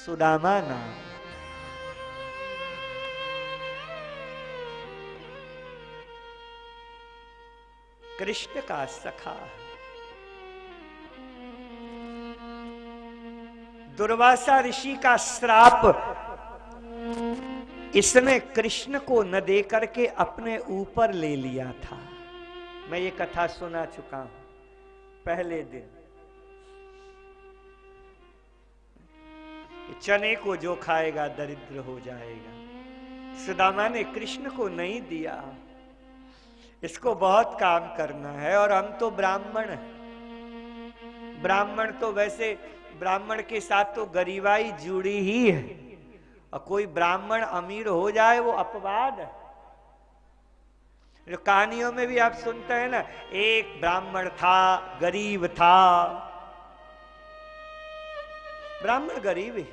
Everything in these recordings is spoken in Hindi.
सुदामा नाम। कृष्ण का सखा। दुर्वासा ऋषि का श्राप इसने कृष्ण को न दे करके अपने ऊपर ले लिया था। मैं ये कथा सुना चुका हूं। पहले दिन चने को जो खाएगा दरिद्र हो जाएगा। सुदामा ने कृष्ण को नहीं दिया, इसको बहुत काम करना है। और हम तो ब्राह्मण हैं, ब्राह्मण तो वैसे ब्राह्मण के साथ तो गरीबाई जुड़ी ही है, और कोई ब्राह्मण अमीर हो जाए वो अपवाद है। जो कहानियों में भी आप सुनते हैं ना, एक ब्राह्मण था, गरीब था। ब्राह्मण गरीब है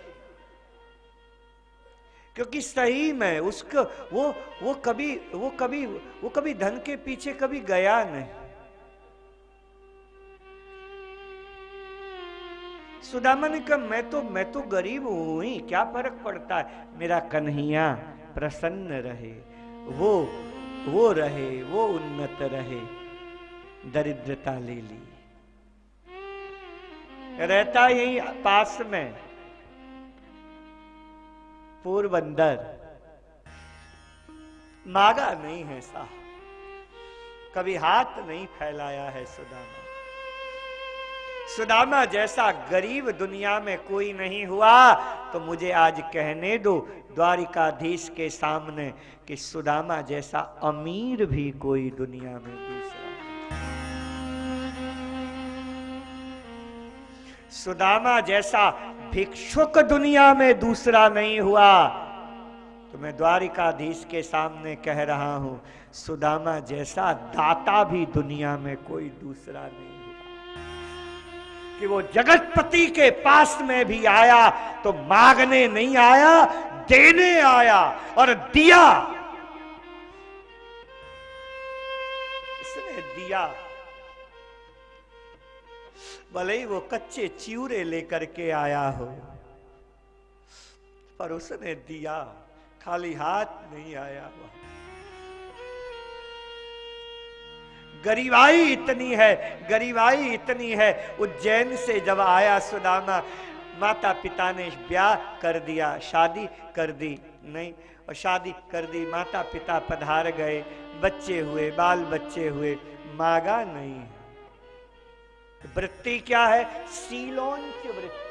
क्योंकि सही में उसको वो कभी धन के पीछे कभी गया नहीं। सुदामा ने कहा मैं तो गरीब हूं ही, क्या फर्क पड़ता है, मेरा कन्हैया प्रसन्न रहे, वो रहे, वो उन्नत रहे। दरिद्रता ले ली। रहता यही पास में पोरबंदर। मांगा नहीं है साहब, कभी हाथ नहीं फैलाया है सुदामा। सुदामा जैसा गरीब दुनिया में कोई नहीं हुआ, तो मुझे आज कहने दो द्वारिकाधीश के सामने कि सुदामा जैसा अमीर भी कोई दुनिया में दूसरा। सुदामा जैसा भिक्षुक दुनिया में दूसरा नहीं हुआ। तो मैं द्वारिकाधीश के सामने कह रहा हूं, सुदामा जैसा दाता भी दुनिया में कोई दूसरा नहीं हुआ। कि वो जगतपति के पास में भी आया तो मांगने नहीं आया, देने आया और दिया। इसने दिया। भले ही वो कच्चे चिवरे लेकर के आया हो, पर उसने दिया, खाली हाथ नहीं आया। वह गरीबाई इतनी है। उज्जैन से जब आया सुदामा, माता पिता ने ब्याह कर दिया, शादी कर दी नहीं, और शादी कर दी, माता पिता पधार गए, बच्चे हुए, बाल बच्चे हुए, मांगा नहीं। वृत्ति क्या है? शीलोंच वृत्ति।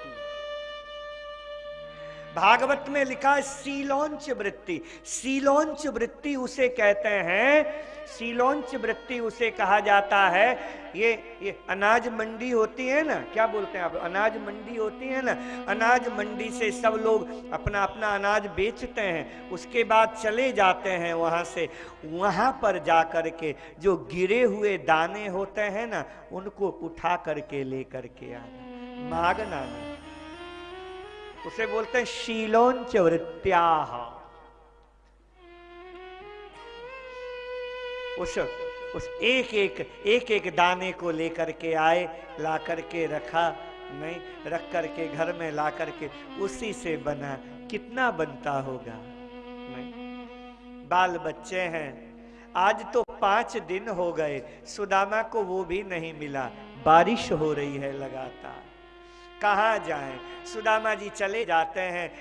भागवत में लिखा है शीलोंच वृत्ति। शीलोंच वृत्ति उसे कहते हैं, शीलोंच वृत्ति उसे कहा जाता है। ये अनाज मंडी होती है ना, क्या बोलते हैं आप, अनाज मंडी होती है ना, अनाज मंडी से सब लोग अपना अपना अनाज बेचते हैं, उसके बाद चले जाते हैं वहां से, वहां पर जा करके जो गिरे हुए दाने होते हैं ना, उनको उठा करके लेकर के आना, मांगना नहीं। उसे बोलते हैं शीलोंच वृत्त्याः। उस एक दाने को लेकर के आए, ला करके रखा नहीं, रख करके घर में ला करके उसी से बना। कितना बनता होगा नहीं। बाल बच्चे हैं। आज तो 5 दिन हो गए, सुदामा को वो भी नहीं मिला। बारिश हो रही है लगातार, कहाँ जाएं? सुदामा जी चले जाते हैं,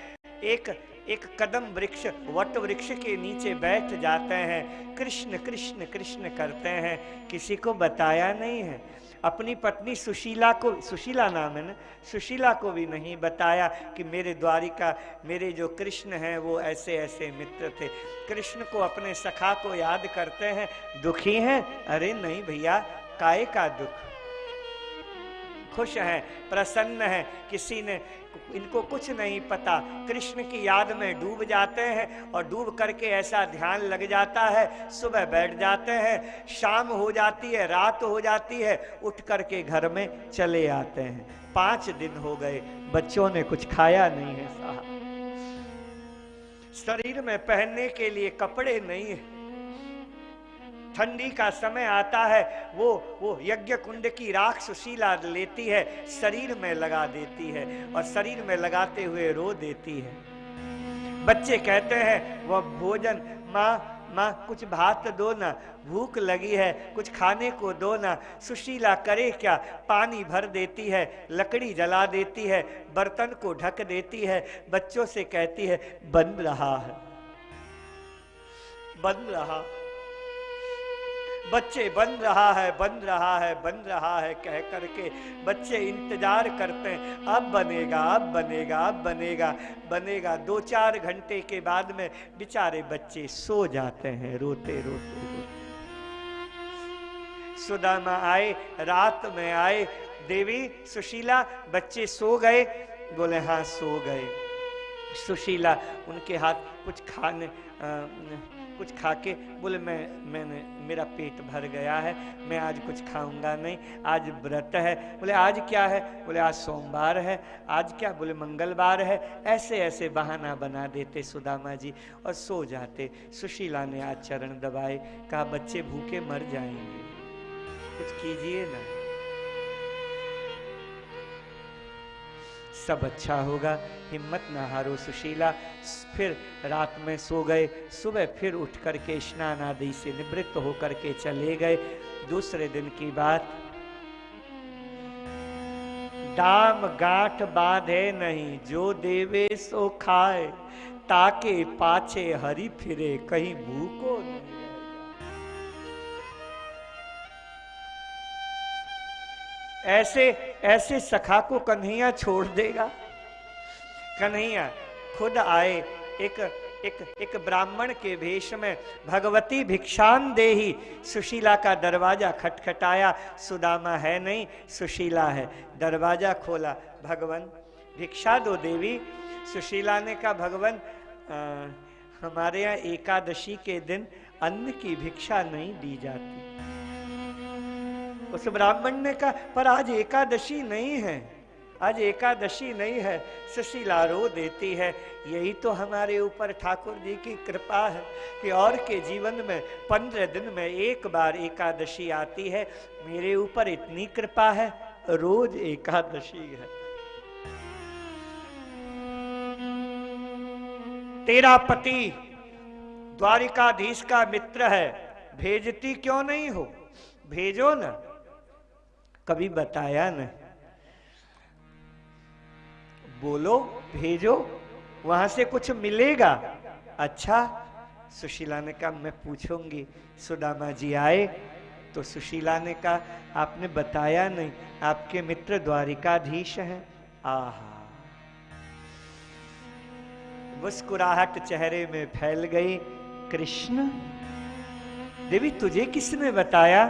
एक कदम वृक्ष, वट वृक्ष के नीचे बैठ जाते हैं, कृष्ण कृष्ण कृष्ण करते हैं। किसी को बताया नहीं है। अपनी पत्नी सुशीला को, सुशीला नाम है ना, सुशीला को भी नहीं बताया कि मेरे द्वारिका, मेरे जो कृष्ण हैं वो ऐसे ऐसे मित्र थे। कृष्ण को, अपने सखा को याद करते हैं। दुखी हैं? अरे नहीं भैया, काहे का दुख, खुश हैं, प्रसन्न हैं। किसी ने, इनको कुछ नहीं पता, कृष्ण की याद में डूब जाते हैं, और डूब करके ऐसा ध्यान लग जाता है, सुबह बैठ जाते हैं, शाम हो जाती है, रात हो जाती है, उठ करके घर में चले आते हैं। 5 दिन हो गए, बच्चों ने कुछ खाया नहीं है साहब, शरीर में पहनने के लिए कपड़े नहीं है, ठंडी का समय आता है, वो यज्ञ कुंड की राख सुशीला लेती है, शरीर में लगा देती है और शरीर में लगाते हुए रो देती है। बच्चे कहते हैं वह भोजन, माँ माँ कुछ भात दो ना, भूख लगी है, कुछ खाने को दो ना। सुशीला करे क्या, पानी भर देती है, लकड़ी जला देती है, बर्तन को ढक देती है, बच्चों से कहती है बन रहा है, बन रहा। बच्चे बन रहा है, बन रहा है, बन रहा है कह करके बच्चे इंतजार करते हैं, अब बनेगा, अब बनेगा, अब बनेगा, बनेगा। 2-4 घंटे के बाद में बेचारे बच्चे सो जाते हैं रोते रोते रोते। सुदामा आए, रात में आए, देवी सुशीला बच्चे सो गए? बोले हाँ सो गए। सुशीला उनके हाथ कुछ खाने कुछ खा के बोले मैंने मेरा पेट भर गया है, मैं आज कुछ खाऊंगा नहीं, आज व्रत है। बोले आज क्या है? बोले आज सोमवार है। आज क्या? बोले मंगलवार है। ऐसे ऐसे बहाना बना देते सुदामा जी और सो जाते। सुशीला ने आज चरण दबाए, कहा बच्चे भूखे मर जाएंगे, कुछ कीजिए ना, सब अच्छा होगा, हिम्मत ना हारो सुशीला। फिर रात में सो गए, सुबह फिर उठ करके स्नान आदि से निवृत्त होकर के चले गए। दूसरे दिन की बात, डाम गांठ बांधे नहीं, जो देवे सो खाए, ताके पाछे हरि फिरे, कहीं भूखो नहीं। ऐसे ऐसे सखा को कन्हैया छोड़ देगा? कन्हैया खुद आए, एक ब्राह्मण के भेष में, भगवती भिक्षान देही। सुशीला का दरवाजा खटखटाया, सुदामा है नहीं, सुशीला है। दरवाजा खोला, भगवान भिक्षा दो देवी। सुशीला ने कहा भगवान हमारे यहाँ एकादशी के दिन अन्न की भिक्षा नहीं दी जाती। उस ब्राह्मण ने कहा पर आज एकादशी नहीं है, आज एकादशी नहीं है। सुशीला रो देती है, यही तो हमारे ऊपर ठाकुर जी की कृपा है कि और के जीवन में 15 दिन में एक बार एकादशी आती है। मेरे ऊपर इतनी कृपा है, रोज एकादशी है। तेरा पति द्वारिकाधीश का मित्र है, भेजती क्यों नहीं हो? भेजो ना। कभी बताया न, बोलो भेजो, वहां से कुछ मिलेगा। अच्छा, सुशीला ने कहा मैं पूछूंगी। सुदामा जी आए तो सुशीला ने कहा आपने बताया नहीं, आपके मित्र द्वारिकाधीश हैं। आहा, मुस्कुराहट चेहरे में फैल गई। कृष्ण, देवी तुझे किसने बताया?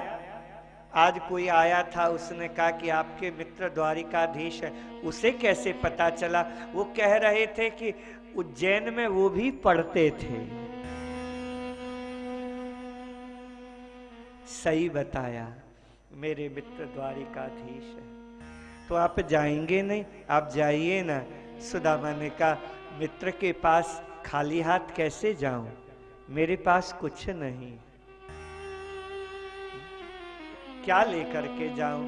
आज कोई आया था, उसने कहा कि आपके मित्र द्वारिकाधीश है। उसे कैसे पता चला? वो कह रहे थे कि उज्जैन में वो भी पढ़ते थे। सही बताया, मेरे मित्र द्वारिकाधीश है। तो आप जाएंगे नहीं? आप जाइए ना। सुदामा ने कहा मित्र के पास खाली हाथ कैसे जाऊं, मेरे पास कुछ नहीं, क्या लेकर के जाऊं?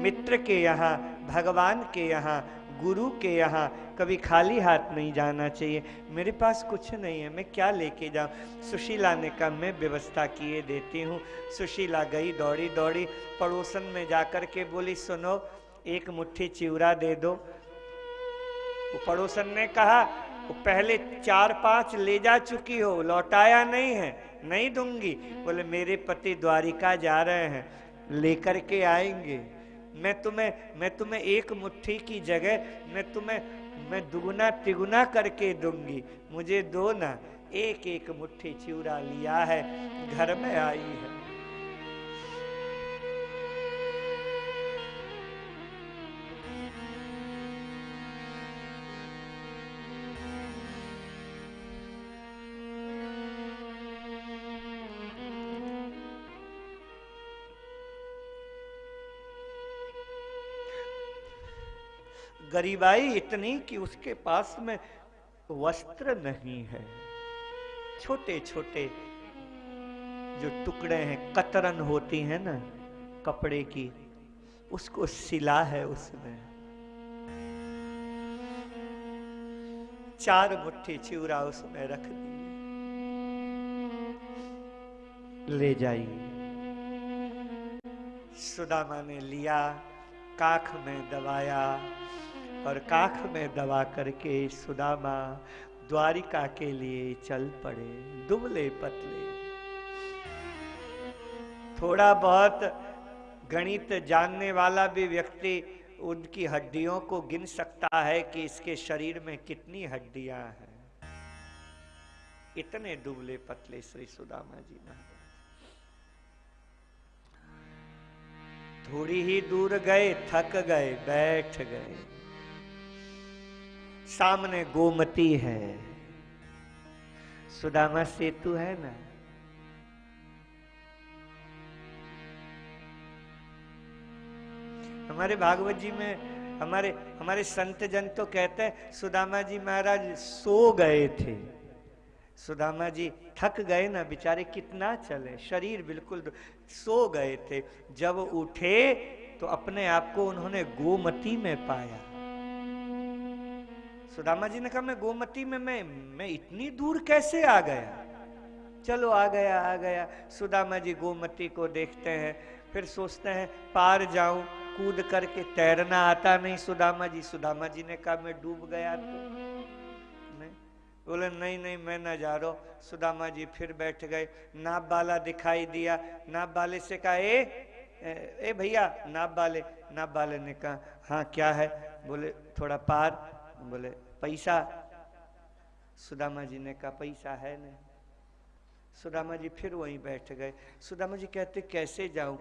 मित्र के यहाँ, भगवान के यहाँ, गुरु के यहाँ कभी खाली हाथ नहीं जाना चाहिए। मेरे पास कुछ नहीं है, मैं क्या लेके जाऊं? सुशीला ने कहा मैं व्यवस्था किए देती हूँ। सुशीला गई दौड़ी दौड़ी, पड़ोसन में जाकर के बोली सुनो, एक मुट्ठी चिवड़ा दे दो। पड़ोसन ने कहा वो पहले 4-5 ले जा चुकी हो, लौटाया नहीं है। नहीं दूंगी। बोले मेरे पति द्वारिका जा रहे हैं, लेकर के आएंगे। मैं तुम्हें एक मुट्ठी की जगह मैं दुगुना तिगुना करके दूंगी, मुझे दो ना। एक एक मुट्ठी चिवड़ा लिया है, घर में आई है। गरीबाई इतनी कि उसके पास में वस्त्र नहीं है। छोटे छोटे जो टुकड़े हैं, कतरन होती है ना कपड़े की, उसको सिला है उसमें। 4 मुट्ठी चिवड़ा उसमें रख दी, ले जाइए। सुदामा ने लिया, काख में दबाया और काख में दबा करके सुदामा द्वारिका के लिए चल पड़े। दुबले पतले, थोड़ा बहुत गणित जानने वाला भी व्यक्ति उनकी हड्डियों को गिन सकता है कि इसके शरीर में कितनी हड्डियां हैं। इतने दुबले पतले श्री सुदामा जी महाराज। थोड़ी ही दूर गए, थक गए, बैठ गए। सामने गोमती है, सुदामा सेतु है ना, हमारे भागवत जी में हमारे संत जन तो कहते हैं सुदामा जी महाराज सो गए थे। सुदामा जी थक गए ना बेचारे, कितना चले, शरीर बिल्कुल सो गए थे। जब उठे तो अपने आप को उन्होंने गोमती में पाया। सुदामा जी ने कहा मैं गोमती में मैं इतनी दूर कैसे आ गया? चलो आ गया। सुदामा जी गोमती को देखते हैं, फिर सोचते हैं पार जाऊं, कूद करके तैरना आता नहीं सुदामा जी। सुदामा जी ने कहा मैं डूब गया तो नहीं। बोले नहीं मैं ना जा रहा हूं। सुदामा जी फिर बैठ गए। नाव वाला दिखाई दिया, नाव वाले से कहा ए भैया नाव वाले ने कहा हाँ क्या है? बोले थोड़ा पार। बोले पैसा? सुदामा जी ने कहा पैसा है नहीं। सुदामा जी फिर वहीं बैठ गए। सुदामा जी कहते कैसे जाऊं?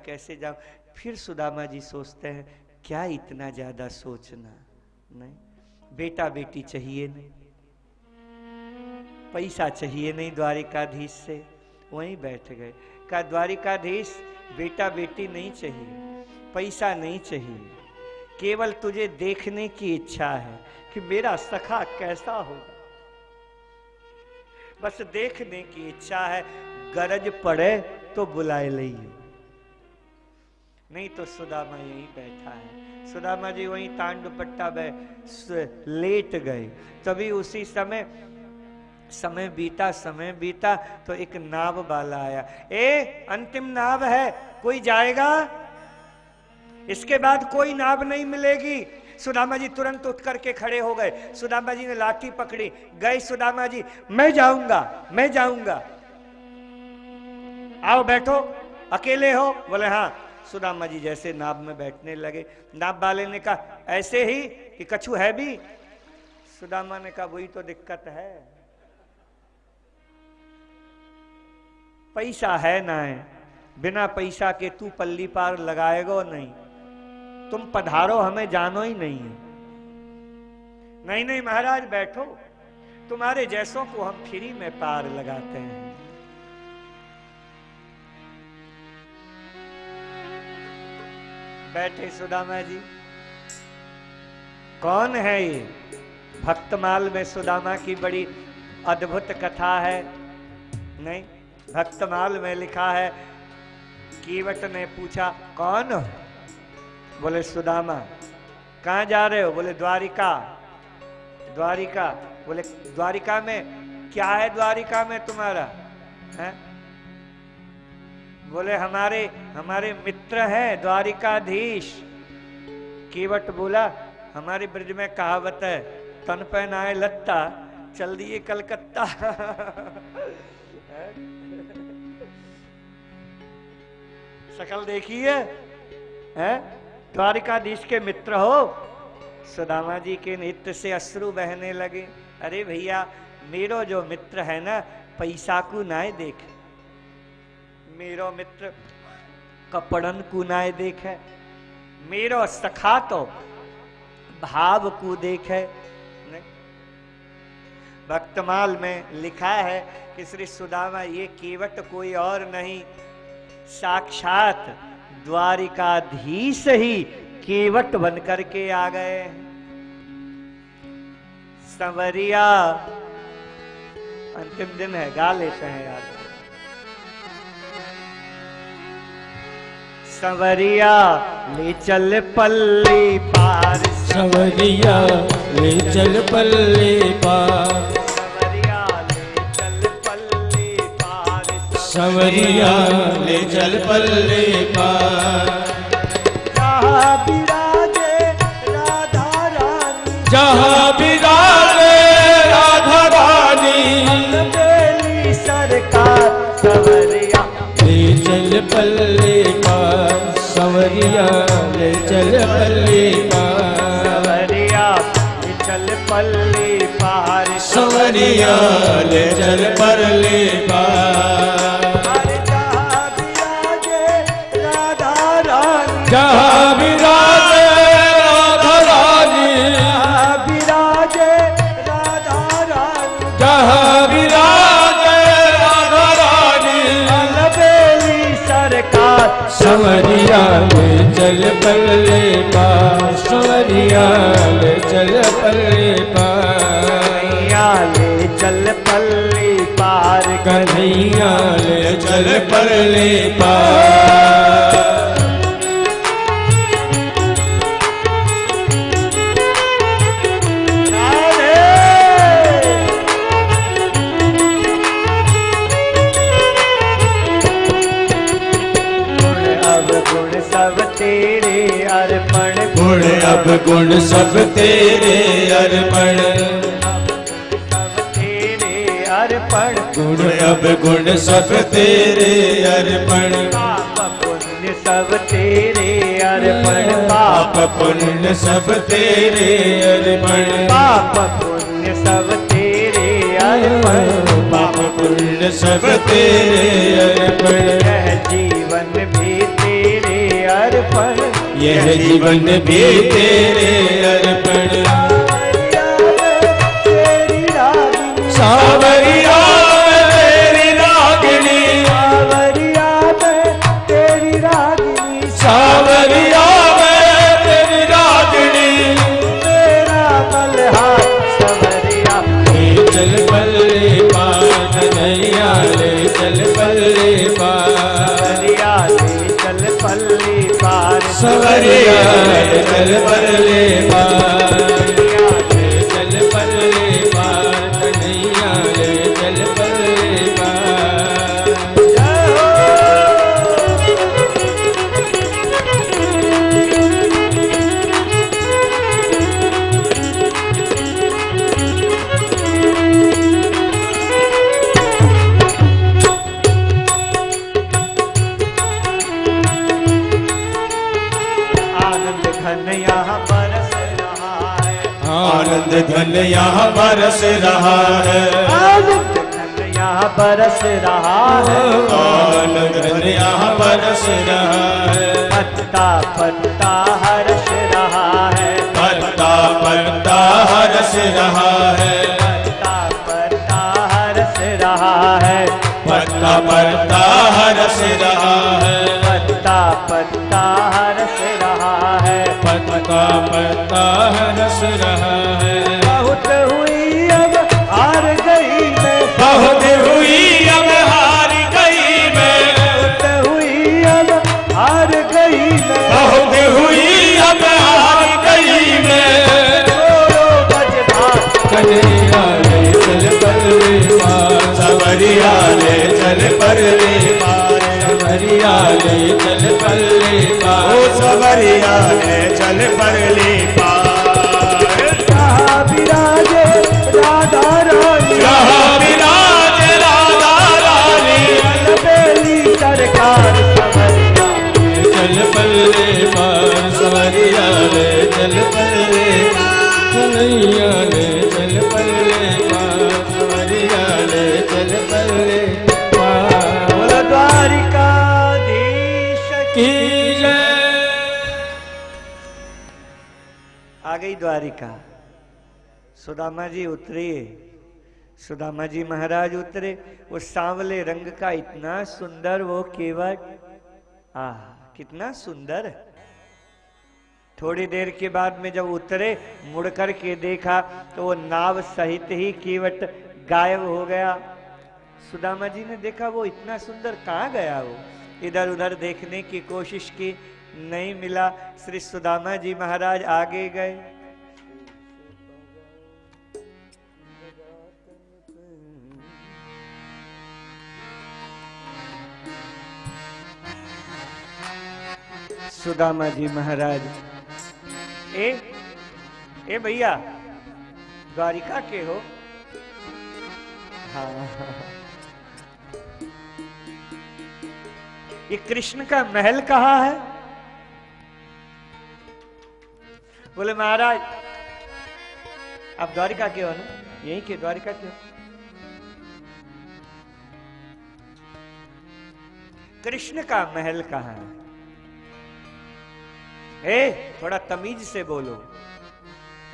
फिर सुदामा जी सोचते हैं क्या इतना ज्यादा सोचना, नहीं बेटा बेटी चाहिए नहीं, पैसा चाहिए नहीं द्वारिकाधीश से, वहीं बैठ गए। कहा द्वारिकाधीश बेटा बेटी नहीं चाहिए, पैसा नहीं चाहिए, केवल तुझे देखने की इच्छा है कि मेरा सखा कैसा होगा, बस देखने की इच्छा है। गरज पड़े तो बुलाए लइए। नहीं तो सुदामा यहीं बैठा है। सुदामा जी वहीं तांडुपट्टा में लेट गए। तभी उसी समय बीता तो एक नाव वाला आया। अंतिम नाव है, कोई जाएगा? इसके बाद कोई नाव नहीं मिलेगी। सुदामा जी तुरंत उठ करके खड़े हो गए। सुदामा जी ने लाठी पकड़ी, गए सुदामा जी, मैं जाऊंगा। आओ बैठो, अकेले हो? बोले हाँ। सुदामा जी जैसे नाव में बैठने लगे, नाव वाले ने कहा ऐसे ही कि कछु है भी? सुदामा ने कहा वही तो दिक्कत है, पैसा है ना है, बिना पैसा के तू पल्ली पार लगाएगा नहीं, तुम पधारो, हमें जानो ही नहीं है। नहीं महाराज बैठो, तुम्हारे जैसों को हम फ्री में पार लगाते हैं। बैठे सुदामा जी। कौन है ये? भक्तमाल में सुदामा की बड़ी अद्भुत कथा है। नहीं, भक्तमाल में लिखा है, कीवट ने पूछा कौन हो? बोले सुदामा। कहाँ जा रहे हो? बोले द्वारिका। बोले द्वारिका में क्या है? द्वारिका में तुम्हारा है? बोले हमारे मित्र हैं द्वारिकाधीश। कीवट बोला हमारे ब्रज में कहावत है, तन पहनाए लत्ता चल दिए कलकत्ता। शकल देखिए, है द्वारिकाधीश के मित्र हो। सुदामा जी के नेत्र से अश्रु बहने लगे। अरे भैया, मेरो जो मित्र है ना, पैसा को नाय देख, मेरो मित्र कपड़न को नाय देखे, मेरो सखा तो भाव को देखे। भक्तमाल में लिखा है कि श्री सुदामा ये कीवट कोई और नहीं, साक्षात द्वारिकाधीश ही कीवट बन करके आ गए। संवरिया, अंतिम दिन है, गा लेते हैं यार। संवरिया ले चल पल्ली पार, संवरिया ले चल पल्ली पार, संवरिया ले चल पल्ली पार। जहाँ विराजे राधा रानी, जहाँ विराजे राधा रानी, बेली सरकार संवरिया ले चल पल्ली पार, संवरिया ले चल पल्ली पार, संवरिया ले चल पल्ली पार, संवरिया ले चल पल्ली पार। जहाँ विराजे राधा रानी, विराजे राधा रानी, जहाँ विराजे राधा रानी, बेली सरकार संवरिया ले चल पल्ली पार, संवरिया ले चल पल्ली पार, ले चल पल्ली पार, कन्हैया ले चल पल्ली पार। सब तेरे अर्पण, गुण अब गुण सब तेरे अर्पण, सब तेरे अर्पण, गुण अब गुण सब तेरे अर्पण, पाप पुण्य सब तेरे अर्पण, पाप पुण्य सब तेरे अर्पण, पाप पुण्य सब तेरे अर्पण, पाप पुण्य सब तेरे अर्पण। यह जीवन भी तेरे अर्पण, यह जीवन भी तेरे अर्पण। तेरी रागिनी, सावरिया तेरी रागिनी, सावरिया में तेरी रागिनी, सावरिया तेरी रागिनी, तेरा मल्हार संवरिया ले चल पल्ली पार, कन्हैया ले चल पल्ली पार, ले चल पल्ली पार, संवरिया ले चल पल्ली पार, ले चल पल्ली पार, कन्हैया ले चल पल्ली पार। आनंद घन यहाँ बरस रहा है, आनंद घन यहाँ बरस रहा है, आनंद घन यहाँ बरस रहा है, आनंद घन यहाँ बरस रहा है, पत्ता पत्ता हर्ष रहा है, पत्ता पत्ता हरस रहा है, पत्ता पत्ता हर्ष रहा है, पत्ता पत्ता हरस रहा है, पत्ता पत्ता हर्ष रहा है, पत्ता पत्ता हरस रहा है। बहुत हुई अब हार गई मैं, बहुत हुई अब हार गई मैं, बहुत हुई अब हार गई मैं, बहुत हुई अब हार गई मैं। छोड़ो बजधार कन्हैया ले चल पल्ली पार, संवरिया ले चल पल्ली पार, संवरिया ले चल पल्ली पार, ओ संवरिया ले चल पल्ली पार। जहाँ विराजे राधा रानी, जहाँ विराजे राधा रानी, बेली सरकार संवरिया ले चल पल्ली पार, संवरिया ले चल पल्ली पार, कन्हैया ले चल पल्ली पार, संवरिया ले चल पल्ली पार। बोल द्वारिकाधीश की जय। आ गई द्वारिका। सुदामा जी उतरे, सुदामा जी महाराज उतरे। वो सांवले रंग का इतना सुंदर वो केवट, कितना सुंदर। थोड़ी देर के बाद में जब उतरे, मुड़ कर के देखा तो वो नाव सहित ही केवट गायब हो गया। सुदामा जी ने देखा वो इतना सुंदर कहाँ गया वो। इधर उधर देखने की कोशिश की, नहीं मिला। श्री सुदामा जी महाराज आगे गए। सुदामा जी महाराज, ए भैया, द्वारिका के हो? हाँ। ये कृष्ण का महल कहाँ है? बोले महाराज आप द्वारिका के हो ना? यहीं के द्वारिका के हो। कृष्ण का महल कहाँ है? थोड़ा तमीज से बोलो।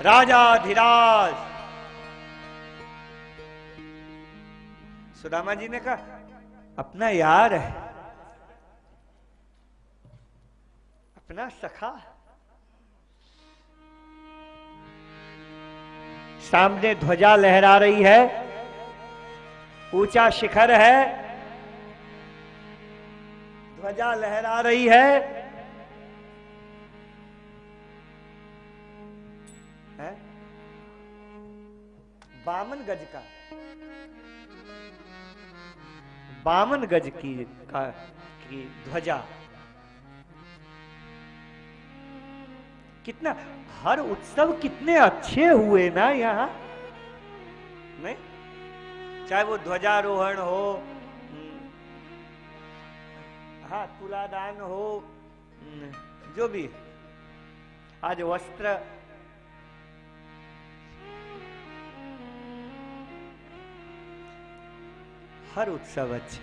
राजाधिराज। सुदामा जी ने कहा अपना यार है, अपना सखा। सामने ध्वजा लहरा रही है, ऊंचा शिखर है, ध्वजा लहरा रही है, बामन गज का, बामन गज की ध्वजा। कितना हर उत्सव कितने अच्छे हुए ना यहाँ, नहीं? चाहे वो ध्वजारोहण हो, हाँ तुलादान हो, जो भी, आज वस्त्र, हर उत्सव अच्छे।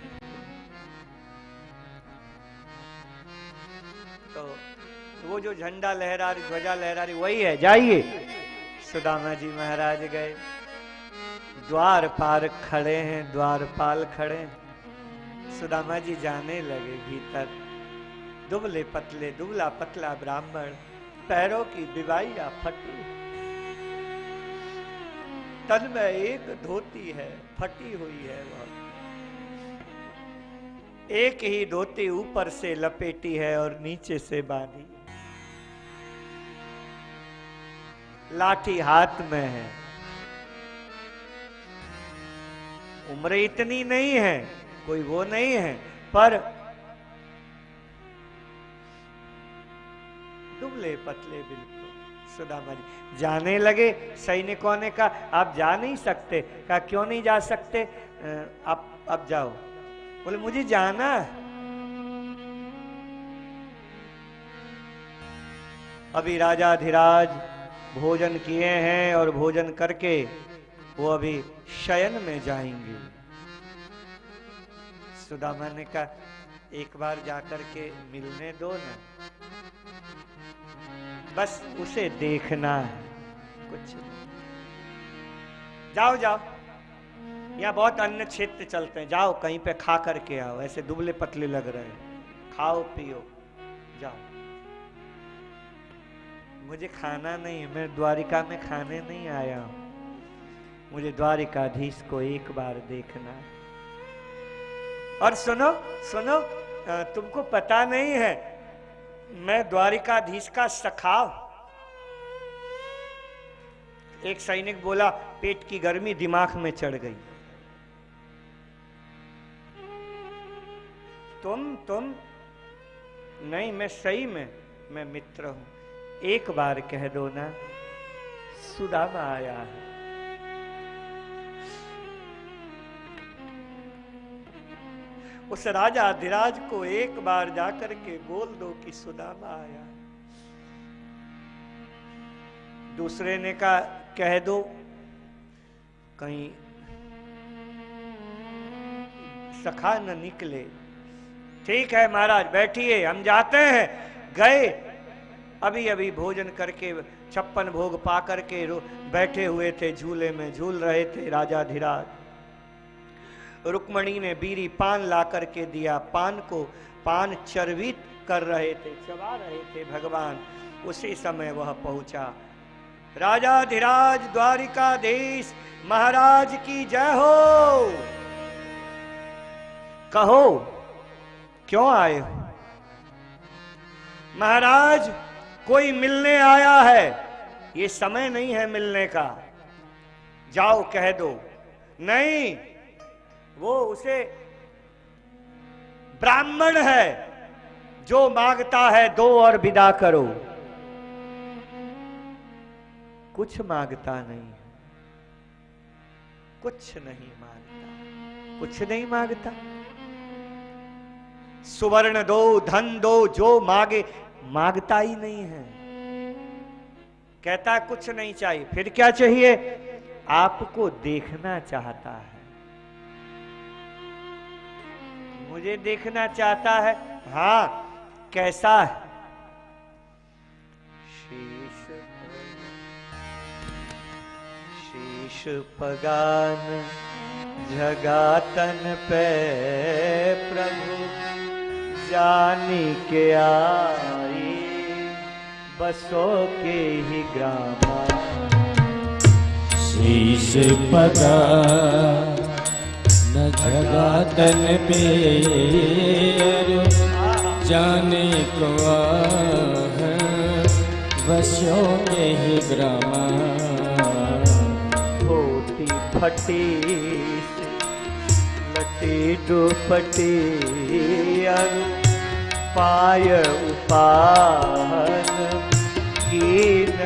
तो वो जो झंडा लहरा रही, ध्वजा लहरा रही, वही है। जाइए। सुदामा जी महाराज गए, द्वार पार खड़े हैं, द्वारपाल खड़े हैं। सुदामा जी जाने लगे भीतर। दुबले पतले, दुबला पतला ब्राह्मण, पैरों की दिवाइयां फटी, तन में एक धोती है, फटी हुई है। वह एक ही धोती ऊपर से लपेटी है और नीचे से बांधी, लाठी हाथ में है। उम्र इतनी नहीं है, कोई वो नहीं है, पर दुबले पतले बिल्कुल। सुदामा जी जाने लगे। सैनिकों ने कहा आप जा नहीं सकते। कहा क्यों नहीं जा सकते? आप जाओ। बोले मुझे जाना है। अभी राजाधिराज भोजन किए हैं और भोजन करके वो अभी शयन में जाएंगे। सुदामा ने कहा एक बार जाकर के मिलने दो ना, बस उसे देखना है, कुछ। जाओ जाओ, यहाँ बहुत अन्य क्षेत्र चलते हैं, जाओ कहीं पे खा करके आओ। ऐसे दुबले पतले लग रहे हैं, खाओ पियो, जाओ। मुझे खाना नहीं, मैं द्वारिका में खाने नहीं आया हूं, मुझे द्वारिकाधीश को एक बार देखना है। और सुनो सुनो, तुमको पता नहीं है मैं द्वारिकाधीश का सखा। एक सैनिक बोला पेट की गर्मी दिमाग में चढ़ गई। तुम नहीं, मैं सही में मैं मित्र हूं। एक बार कह दो ना, सुदामा आया है। उस राजाधिराज को एक बार जाकर के बोल दो कि सुदामा आया है। दूसरे ने कहा कह दो, कहीं सखा न निकले। ठीक है महाराज बैठिए, हम जाते हैं। गए, अभी अभी भोजन करके 56 भोग पा करके बैठे हुए थे, झूले में झूल रहे थे राजाधिराज। रुक्मणी ने बीरी पान ला करके दिया, पान को पान चर्वित कर रहे थे, चबा रहे थे भगवान। उसी समय वह पहुंचा। राजाधिराज द्वारिकाधीश महाराज की जय हो। कहो क्यों आए हो? महाराज कोई मिलने आया है, ये समय नहीं है मिलने का, जाओ कह दो। नहीं, वो उसे ब्राह्मण है, जो मांगता है दो और विदा करो। कुछ मांगता नहीं है, कुछ नहीं मांगता, कुछ नहीं मांगता। सुवर्ण दो, धन दो, जो मांगे, मांगता ही नहीं है। कहता कुछ नहीं चाहिए, फिर क्या चाहिए? आपको देखना चाहता है, मुझे देखना चाहता है। हाँ, कैसा है? शीश पगान झगातन पे प्रभु जानी के आई, बसो के ही ग्रामा। शीश पगा न झगातन पे जाने को है, बसो के ही ग्रामा। धोती फटी लटी दुपटी पाय उपान कीन।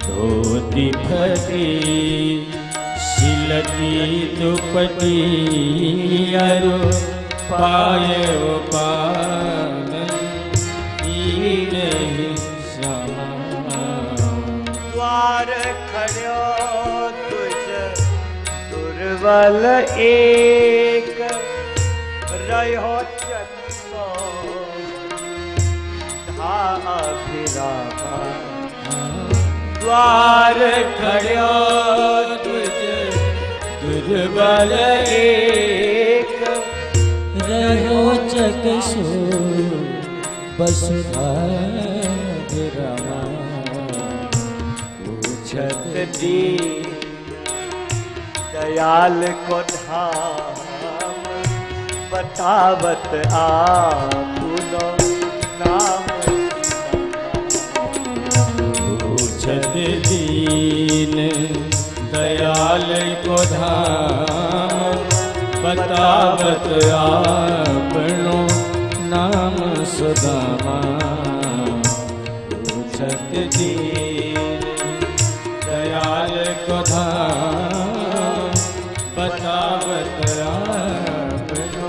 धोती फटी सिलटी दुपटी पाय उपान कीन द्वार खड़ो तुझ दुर्बल एक, रहो चक्को धा अभिरामा। द्वार खड़ो तुझ दुर्बल एक, रहो चकसो बसुधा पूछत दी दयाल को धाम, बतावत आपनो नाम। पूछत दीन दयाल को धाम, बतावत आपनो नाम सुदामा। पूछत दीन दयाल को धाम, बतावत आपनो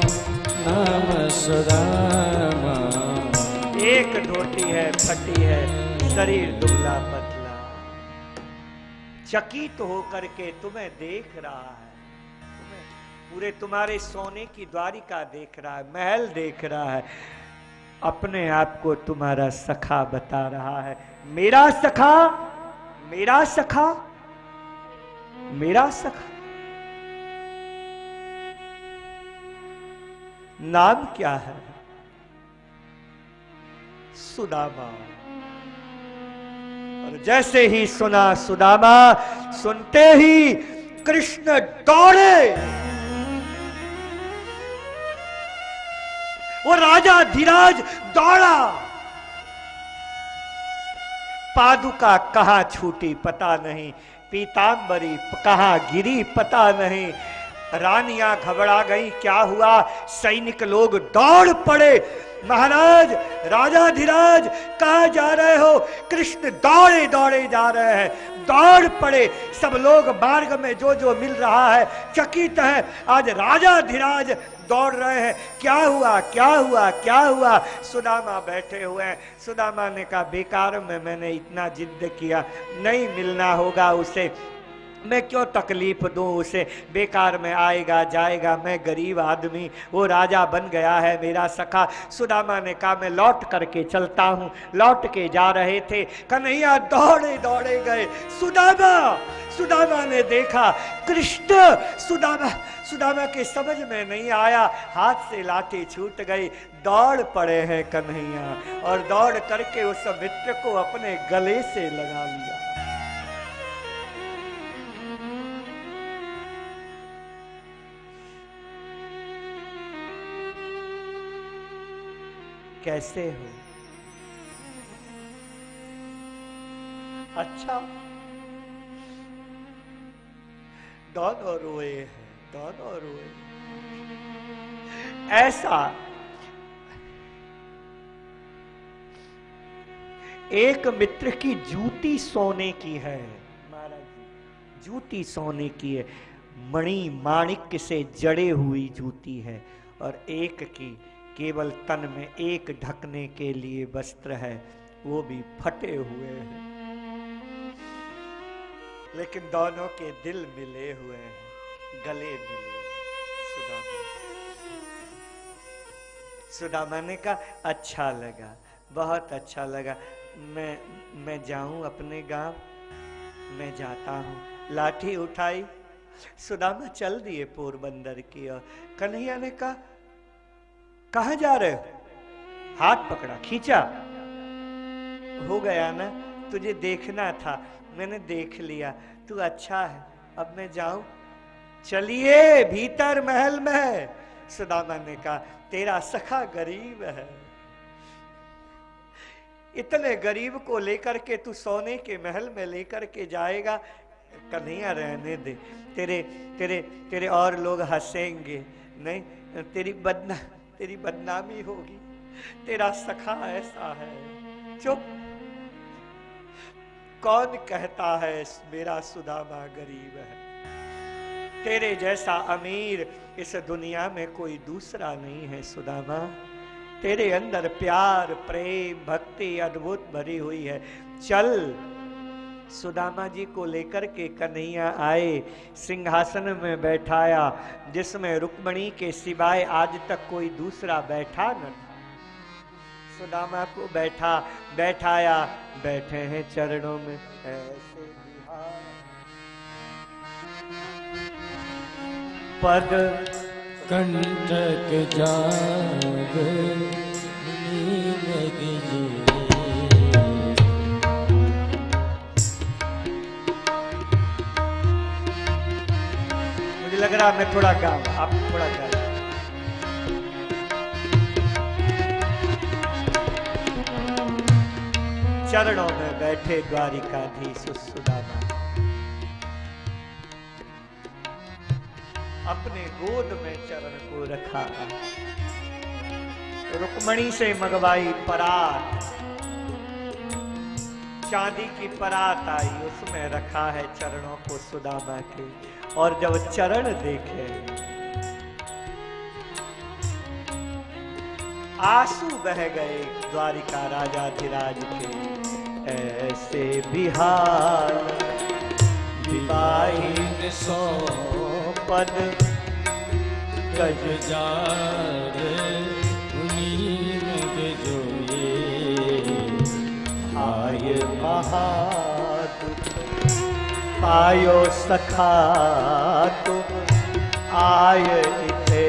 नाम सुदामा। एक धोती है, फटी है, शरीर दुबला पतला, चकित होकर के तुम्हें देख रहा है, पूरे तुम्हारे सोने की द्वारिका देख रहा है, महल देख रहा है, अपने आप को तुम्हारा सखा बता रहा है। मेरा सखा, मेरा सखा, मेरा सखा। नाम क्या है? सुदामा। और जैसे ही सुना सुदामा, सुनते ही कृष्ण दौड़े। वो राजा धीराज दौड़ा। पादुका कहां छूटी पता नहीं, पीतांबरी कहां गिरी पता नहीं। रानियां घबरा गई, क्या हुआ? सैनिक लोग दौड़ पड़े। महाराज, राजा धीराज कहां जा रहे हो? कृष्ण दौड़े दौड़े जा रहे हैं। दौड़ पड़े सब लोग, मार्ग में जो जो मिल रहा है चकित है। आज राजा धीराज दौड़ रहे हैं, क्या हुआ, क्या हुआ, क्या हुआ? सुदामा बैठे हुए हैं। सुदामा ने कहा, बेकार में मैंने इतना जिद किया, नहीं मिलना होगा उसे, मैं क्यों तकलीफ दूं उसे, बेकार में आएगा जाएगा, मैं गरीब आदमी, वो राजा बन गया है मेरा सखा। सुदामा ने कहा, मैं लौट करके चलता हूं। लौट के जा रहे थे, कन्हैया दौड़े दौड़े गए। सुदामा, सुदामा ने देखा कृष्ण। सुदामा के समझ में नहीं आया, हाथ से लाठी छूट गई। दौड़ पड़े हैं कन्हैया, और दौड़ करके उस मित्र को अपने गले से लगा लिया। कैसे हो? अच्छा, दोनों रोए हैं, दोनों रोए। ऐसा एक मित्र की जूती सोने की है महाराज जी, जूती सोने की है, मणि माणिक्य से जड़े हुई जूती है, और एक की केवल तन में एक ढकने के लिए वस्त्र है, वो भी फटे हुए हैं, लेकिन दोनों के दिल मिले हुए हैं, गले मिले। सुदामा ने कहा अच्छा लगा, बहुत अच्छा लगा, मैं जाऊं अपने गांव? मैं जाता हूं। लाठी उठाई, सुदामा चल दिए पोरबंदर की ओर। कन्हैया ने कहा कहां जा रहे हो? हाथ पकड़ा, खींचा, हो गया ना, तुझे देखना था, मैंने देख लिया, तू अच्छा है, अब मैं जाऊं? चलिए, भीतर महल में है। सुदामा ने कहा तेरा सखा गरीब है, इतने गरीब को लेकर के तू सोने के महल में लेकर के जाएगा? कन्हैया रहने दे, तेरे तेरे तेरे और लोग हंसेंगे, नहीं, तेरी बदनामी होगी, तेरा सखा ऐसा है। चुप, कौन कहता है मेरा सुदामा गरीब है? तेरे जैसा अमीर इस दुनिया में कोई दूसरा नहीं है सुदामा। तेरे अंदर प्यार, प्रेम, भक्ति अद्भुत भरी हुई है। चल। सुदामा जी को लेकर के कन्हैया आए, सिंहासन में बैठाया, जिसमें रुक्मणी के सिवाय आज तक कोई दूसरा बैठा न था। सुदामा को बैठाया, बैठे हैं चरणों में ऐसे बिहार। पद कंटक जाग लगी जी। मुझे लग रहा मैं थोड़ा गाऊं, आप थोड़ा गाएं। चरणों में बैठे द्वारिकाधीश सुदामा, अपने गोद में चरण को रखा, रुक्मणी से मंगवाई परात, चांदी की परात आई, उसमें रखा है चरणों को सुदामा के। और जब चरण देखे, आंसू बह गए द्वारिका राजाधिराज के। ऐसे बिहार विवाहिन सो पद गज जार आय महादुख पायो सखा तुम आय इथे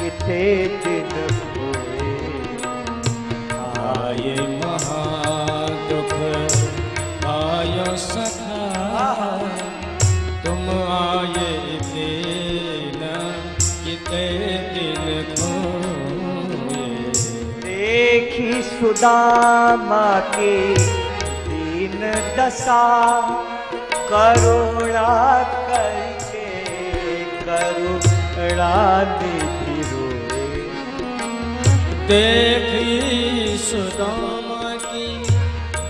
इथे दिन हुए। आय महादुख पायो सखा तुम आए दिन किते दिन खोए। देखी सुदामा की दीन दशा, करुणा करके करुणा निधि रोए। देखी सुदामा की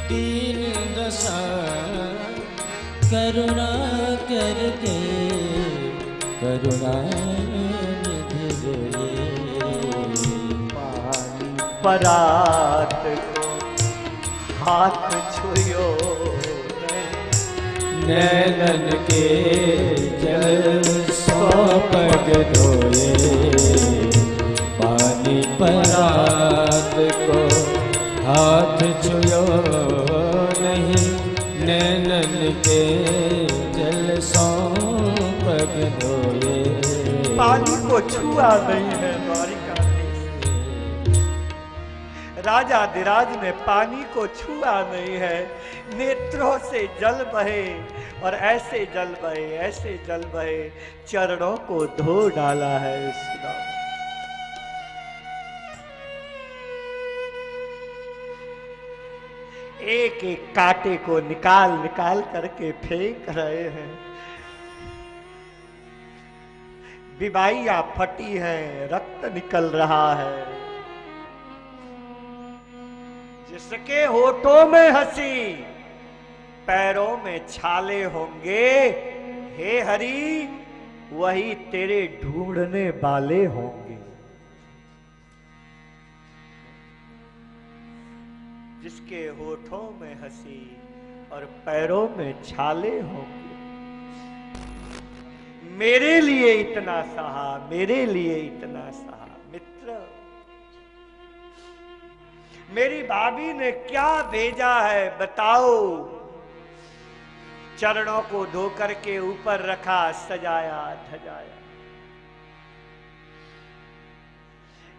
दीन दशा, करुणा करके करुणा निधि रोए। पानी परात को हाथ छुयो नैनन के जल सौ पग धोए। पानी परात को हाथ छुयो नहीं, नैनन के जल सौ पग धोए। पानी को छुआ नहीं है द्वारिकाधीश। राजा धीराज ने पानी को छुआ नहीं है, नेत्रों से जल बहे, और ऐसे जल बहे, ऐसे जल बहे, चरणों को धो डाला है सुदामा। एक एक कांटे को निकाल निकाल करके फेंक रहे हैं। बिबाइयां फटी हैं, रक्त निकल रहा है। जिसके होठों में हंसी, पैरों में छाले होंगे, हे हरि वही तेरे ढूंढने वाले होंगे। जिसके होठों में हंसी और पैरों में छाले होंगे, मेरे लिए इतना सहा, मेरे लिए इतना सहा। मित्र, मेरी भाभी ने क्या भेजा है बताओ। चरणों को धो करके ऊपर रखा, सजाया धजाया।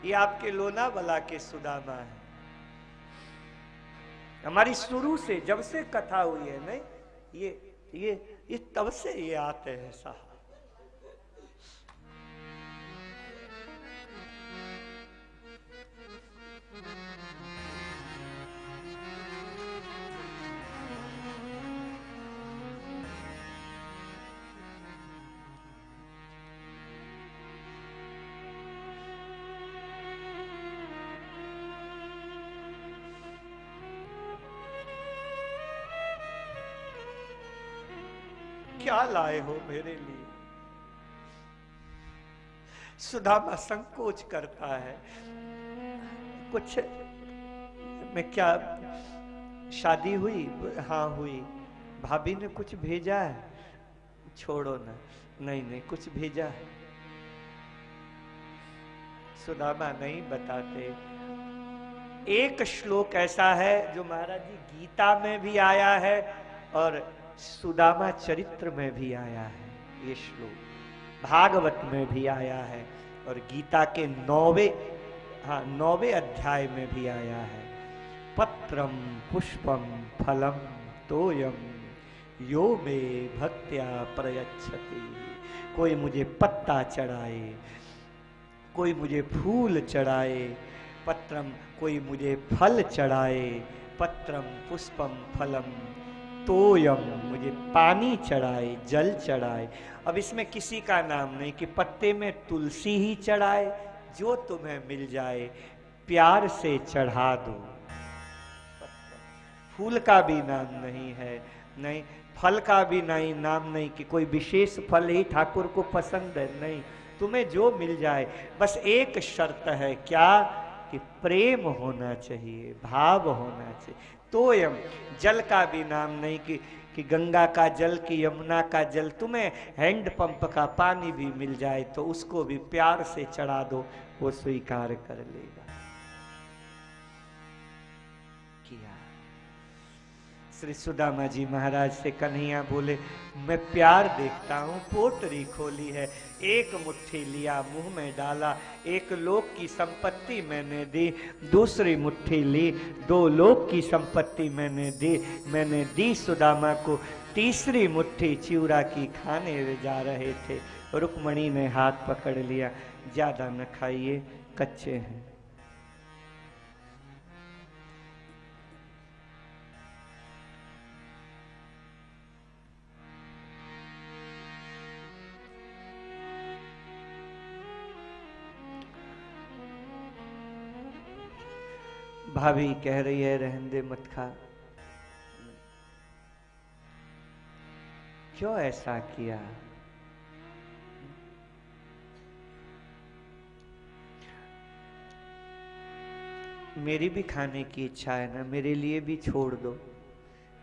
ये आपके लोनावाला के सुदामा है। हमारी शुरू से जब से कथा हुई है नहीं, ये तब से ये आते हैं साहब। क्या लाए हो मेरे लिए? सुदामा संकोच करता है। कुछ मैं क्या, शादी हुई? हाँ हुई। भाभी ने कुछ भेजा है? छोड़ो ना। नहीं नहीं, कुछ भेजा है। सुदामा नहीं बताते। एक श्लोक ऐसा है जो महाराज जी गीता में भी आया है और सुदामा चरित्र में भी आया है। ये श्लोक भागवत में भी आया है और गीता के 9वें अध्याय में भी आया है। पत्रम पुष्पम फलम तोयम यो मे भक्त्या प्रयच्छति। कोई मुझे पत्ता चढ़ाए, कोई मुझे फूल चढ़ाए, पत्रम कोई मुझे फल चढ़ाए, पत्रम पुष्पम फलम तोयम मुझे पानी चढ़ाए, जल चढ़ाए। अब इसमें किसी का नाम नहीं कि पत्ते में तुलसी ही चढ़ाए, जो तुम्हें मिल जाए प्यार से चढ़ा दो। फूल का भी नाम नहीं है, नहीं फल का भी नहीं नाम नहीं कि कोई विशेष फल ही ठाकुर को पसंद है, नहीं। तुम्हें जो मिल जाए, बस एक शर्त है, क्या कि प्रेम होना चाहिए, भाव होना चाहिए। तोयम जल का भी नाम नहीं कि गंगा का जल कि यमुना का जल। तुम्हें हैंडपंप का पानी भी मिल जाए तो उसको भी प्यार से चढ़ा दो, वो स्वीकार कर लेगा। किया। श्री सुदामा जी महाराज से कन्हैया बोले, मैं प्यार देखता हूं। पोटरी खोली है, एक मुट्ठी लिया, मुंह में डाला। एक लोक की संपत्ति मैंने दी, दूसरी मुट्ठी ली, 2 लोक की संपत्ति मैंने दी सुदामा को। तीसरी मुट्ठी चिवड़ा की खाने जा रहे थे, रुक्मणी ने हाथ पकड़ लिया, ज्यादा न खाइए, कच्चे हैं। भाभी कह रही है रहने दे, मत खा। क्यों ऐसा किया? मेरी भी खाने की इच्छा है ना, मेरे लिए भी छोड़ दो।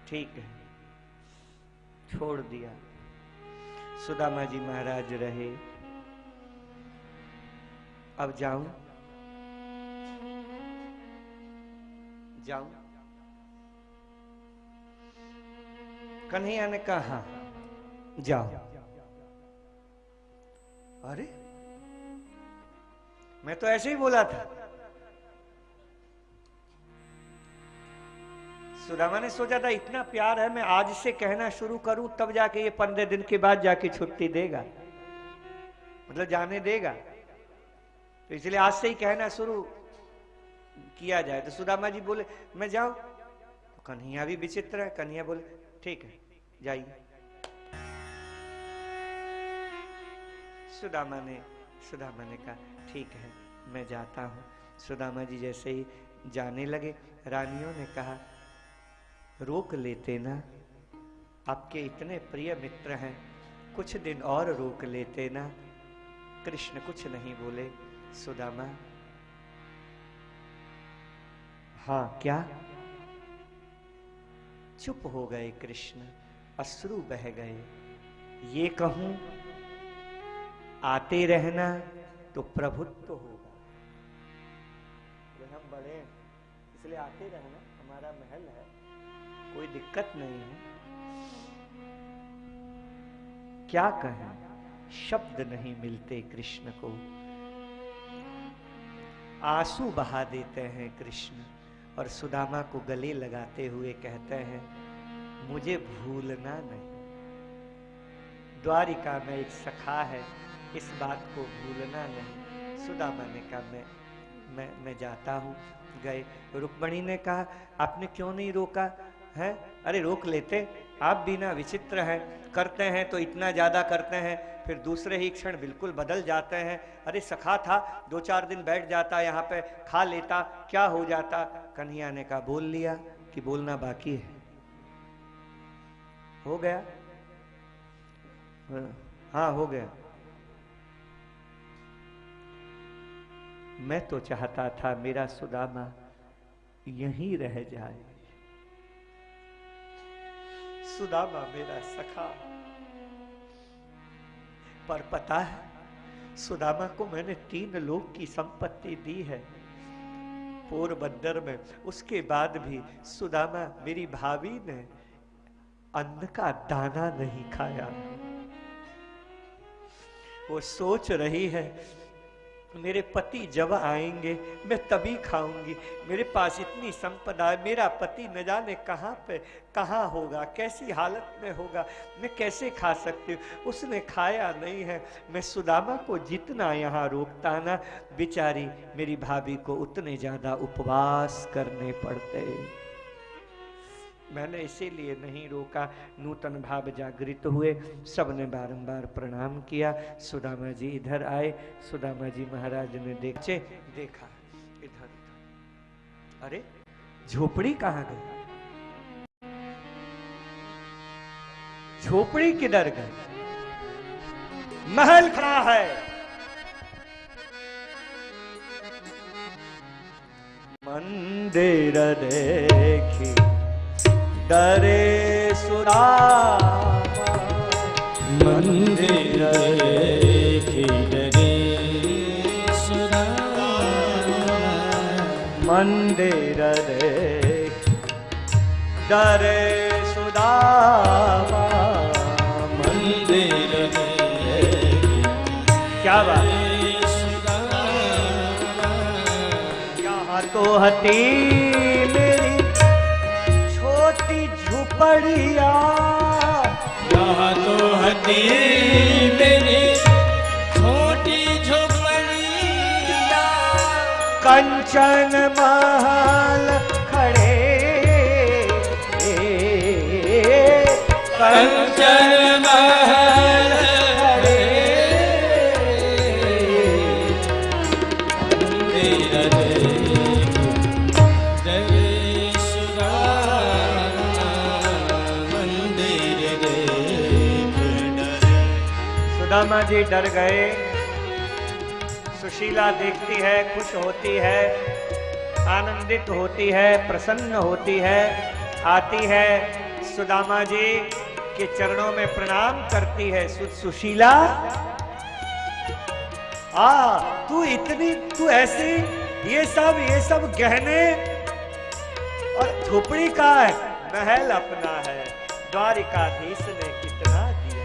ठीक है, छोड़ दिया। सुदामा जी महाराज रहे। अब जाऊं? जाऊं? कन्हैया ने कहा हाँ जाओ। अरे मैं तो ऐसे ही बोला था। सुदामा ने सोचा था इतना प्यार है, मैं आज से कहना शुरू करूं तब जाके ये 15 दिन के बाद जाके छुट्टी देगा, मतलब जाने देगा। तो इसलिए आज से ही कहना शुरू किया जाए। तो सुदामा जी बोले मैं जाऊं? कन्हैया भी विचित्र है। कन्हैया बोले ठीक है जाइए। सुदामा ने कहा ठीक है मैं जाता हूं। सुदामा जी जैसे ही जाने लगे, रानियों ने कहा रोक लेते ना, आपके इतने प्रिय मित्र हैं, कुछ दिन और रोक लेते ना। कृष्ण कुछ नहीं बोले। सुदामा हाँ क्या? चुप हो गए कृष्ण, अश्रु बह गए। ये कहूं आते रहना तो प्रभुत्व होगा, हम बड़े हैं इसलिए आते रहना, हमारा महल है, कोई दिक्कत नहीं है। क्या कहें, शब्द नहीं मिलते कृष्ण को। आंसू बहा देते हैं कृष्ण और सुदामा को गले लगाते हुए कहते हैं मुझे भूलना नहीं। द्वारिका में एक सखा है, इस बात को भूलना नहीं। सुदामा ने कहा मैं जाता हूँ। गए। रुक्मणी ने कहा आपने क्यों नहीं रोका है? अरे रोक लेते, आप भी ना विचित्र हैं, करते हैं तो इतना ज्यादा करते हैं, फिर दूसरे ही क्षण बिल्कुल बदल जाते हैं। अरे सखा था, 2-4 दिन बैठ जाता यहाँ पे, खा लेता, क्या हो जाता। कन्हैया ने कहा बोल लिया कि बोलना बाकी है। हो गया? हाँ हो गया। मैं तो चाहता था मेरा सुदामा यहीं रह जाए। सुदामा मेरा सखा, पर पता है सुदामा को मैंने 3 लोक की संपत्ति दी है पोरबंदर में, उसके बाद भी सुदामा मेरी भाभी ने अन्न का दाना नहीं खाया। वो सोच रही है मेरे पति जब आएंगे मैं तभी खाऊंगी, मेरे पास इतनी संपदा है, मेरा पति न जाने कहाँ पे कहाँ होगा, कैसी हालत में होगा, मैं कैसे खा सकती हूँ। उसने खाया नहीं है। मैं सुदामा को जितना यहाँ रोकता ना, बेचारी मेरी भाभी को उतने ज्यादा उपवास करने पड़ते। मैंने इसीलिए नहीं रोका। नूतन भाव जागृत हुए, सबने बारंबार प्रणाम किया। सुदामा जी इधर आए। सुदामा जी महाराज ने देखा इधर, अरे झोपड़ी कहाँ गई? झोपड़ी किधर गई? महल खड़ा है। मंदिर देखी डरे सुदामा, मंदिर देखी डरे सुदामा, मंदिर देखी डरे सुदामा, मंदिर देखी क्या बात? सुदामा, यहाँ तो हती मेरी छोटी झुपड़िया, यहाँ तो हती मेरी छोटी झोपड़िया, कंचन महल खड़े, कंचन महल खड़े, मंदिर देखी डरे सुदामा, मंदिर देखी डरे। सुदामा जी डर गए। सुशीला देखती है, खुश होती है, आनंदित होती है, प्रसन्न होती है, आती है सुदामा जी के चरणों में प्रणाम करती है। सुशीला तू ऐसी, ये सब गहने और झोपड़ी का है, महल अपना है, द्वारिकाधीश ने कितना दिया।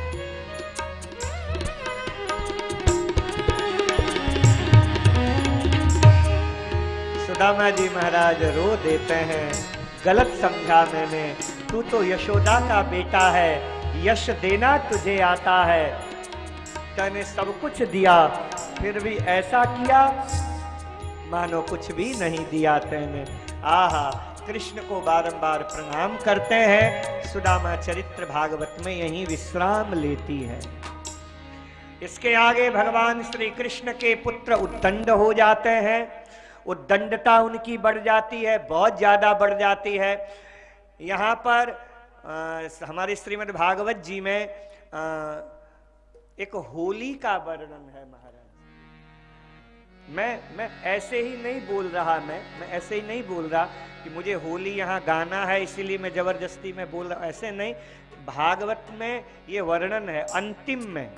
सुदामा जी महाराज रो देते हैं, गलत समझा मैंने, तू तो यशोदा का बेटा है, यश देना तुझे आता है, तूने सब कुछ दिया फिर भी ऐसा किया मानो कुछ भी नहीं दिया तैने। आहा, कृष्ण को बारंबार प्रणाम करते हैं। सुदामा चरित्र भागवत में यही विश्राम लेती है। इसके आगे भगवान श्री कृष्ण के पुत्र उद्दंड हो जाते हैं। उद्दंडता उनकी बढ़ जाती है, बहुत ज्यादा बढ़ जाती है। यहाँ पर हमारे श्रीमद् भागवत जी में एक होली का वर्णन है महाराज। मैं ऐसे ही नहीं बोल रहा, मैं ऐसे ही नहीं बोल रहा कि मुझे होली यहाँ गाना है इसीलिए मैं जबरदस्ती में बोल रहा, ऐसे नहीं। भागवत में ये वर्णन है। अंतिम में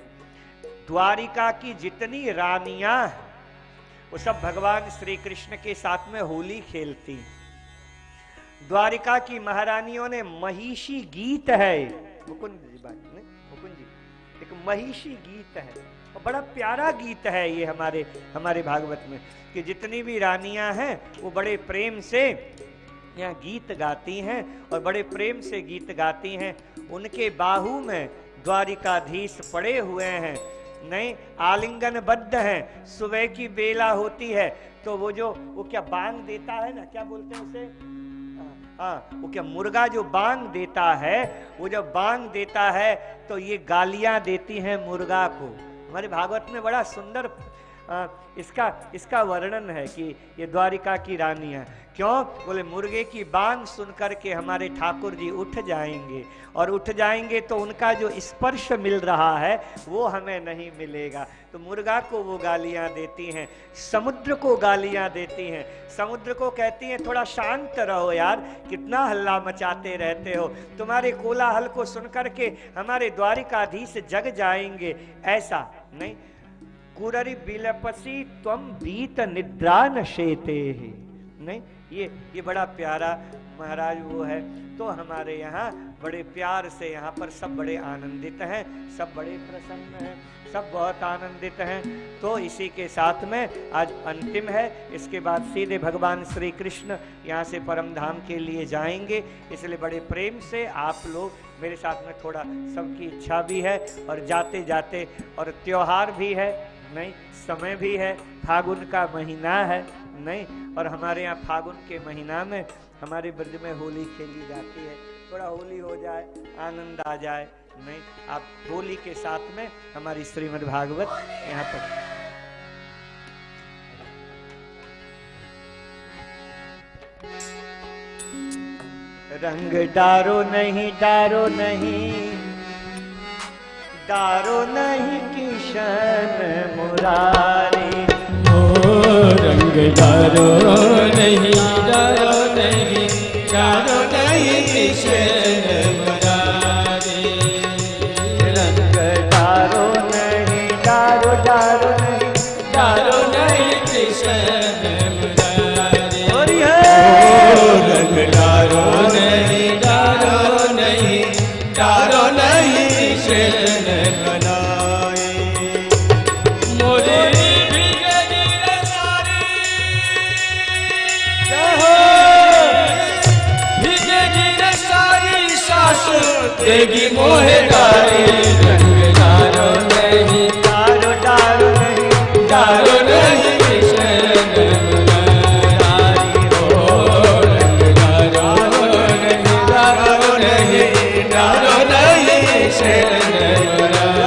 द्वारिका की जितनी रानियां वो सब भगवान श्री कृष्ण के साथ में होली खेलती। द्वारिका की महारानियों ने महिषी गीत है, मुकुंद जी बात नहीं, मुकुंद जी एक महिषी गीत है और बड़ा प्यारा गीत है ये हमारे भागवत में कि जितनी भी रानियां हैं वो बड़े प्रेम से यहाँ गीत गाती हैं और बड़े प्रेम से गीत गाती हैं। उनके बाहु में द्वारिकाधीश पड़े हुए हैं, नहीं आलिंगनबद्ध हैं। सुबह की बेला होती है तो वो क्या बांग देता है ना, क्या बोलते हैं उसे, वो क्या मुर्गा जो बांग देता है, वो जब बांग देता है तो ये गालियां देती हैं मुर्गा को। हमारे भागवत में बड़ा सुंदर इसका वर्णन है कि ये द्वारिका की रानियां क्यों बोले मुर्गे की बांग सुन करके हमारे ठाकुर जी उठ जाएंगे और उठ जाएंगे तो उनका जो स्पर्श मिल रहा है वो हमें नहीं मिलेगा। तो मुर्गा को वो गालियां देती हैं, समुद्र को गालियां देती हैं। समुद्र को कहती हैं थोड़ा शांत रहो यार, कितना हल्ला मचाते रहते हो, तुम्हारे कोलाहल को सुन करके हमारे द्वारिकाधीश जग जाएंगे। ऐसा नहीं, कुररि बिलपसी त्वम बीत निद्रा नशेते, नहीं ये बड़ा प्यारा महाराज वो है। तो हमारे यहाँ बड़े प्यार से यहाँ पर सब बड़े आनंदित हैं, सब बड़े प्रसन्न हैं, सब बहुत आनंदित हैं। तो इसी के साथ में आज अंतिम है, इसके बाद सीधे भगवान श्री कृष्ण यहाँ से परम धाम के लिए जाएंगे। इसलिए बड़े प्रेम से आप लोग मेरे साथ में थोड़ा, सबकी इच्छा भी है और जाते जाते, और त्योहार भी है नहीं, समय भी है, फागुन का महीना है नहीं, और हमारे यहाँ फागुन के महीना में हमारे ब्रज में होली खेली जाती है। थोड़ा होली हो जाए, आनंद आ जाए नहीं, आप होली के साथ में हमारी श्रीमद् भागवत यहाँ पर रंग डारो नहीं, डारो नहीं, डारो नहीं किशन मुरारी, रंग डारो नहीं, डारो नहीं, डारो नहीं किशन मुरारी, रंग डारो नहीं, डारो डारो नहीं, डारो नहीं किशन मुरारी, रंग डारो नहीं, डारो नहीं, डारो नहीं किशन बनाए, मोरे देगी मोहे गारी, रंग डारो नहीं, डारो डारो नहीं, डारो नहीं किशन मुरारी, रंग डारो नहीं, डारो नहीं, डारो नहीं किशन मुरारी।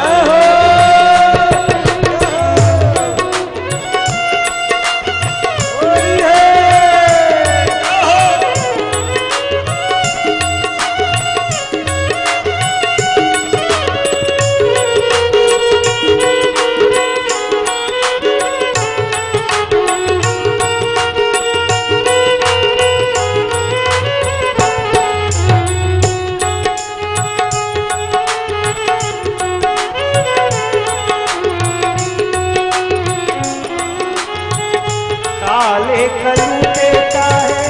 काले कलूटे का है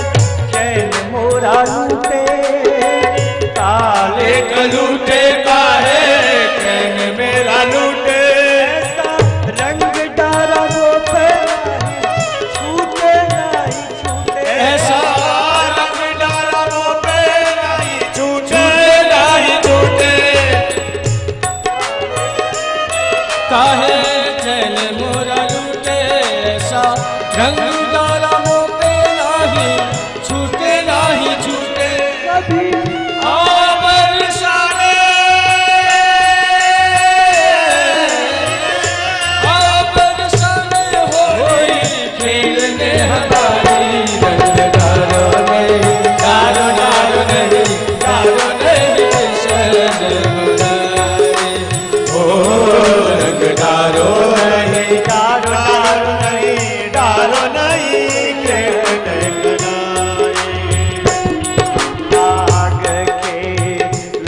चैन मोरा लूटे, काले कलूटे का है चैन मेरा लूटे, ऐसा रंग डारा वो पे छूटे नहीं छूटे, ऐसा रंग डाला वो पे नहीं छूटे, नहीं छूटे, काहे चैन मोरा लूटे, ऐसा रंग डाला वो पे नहीं छूटे, नहीं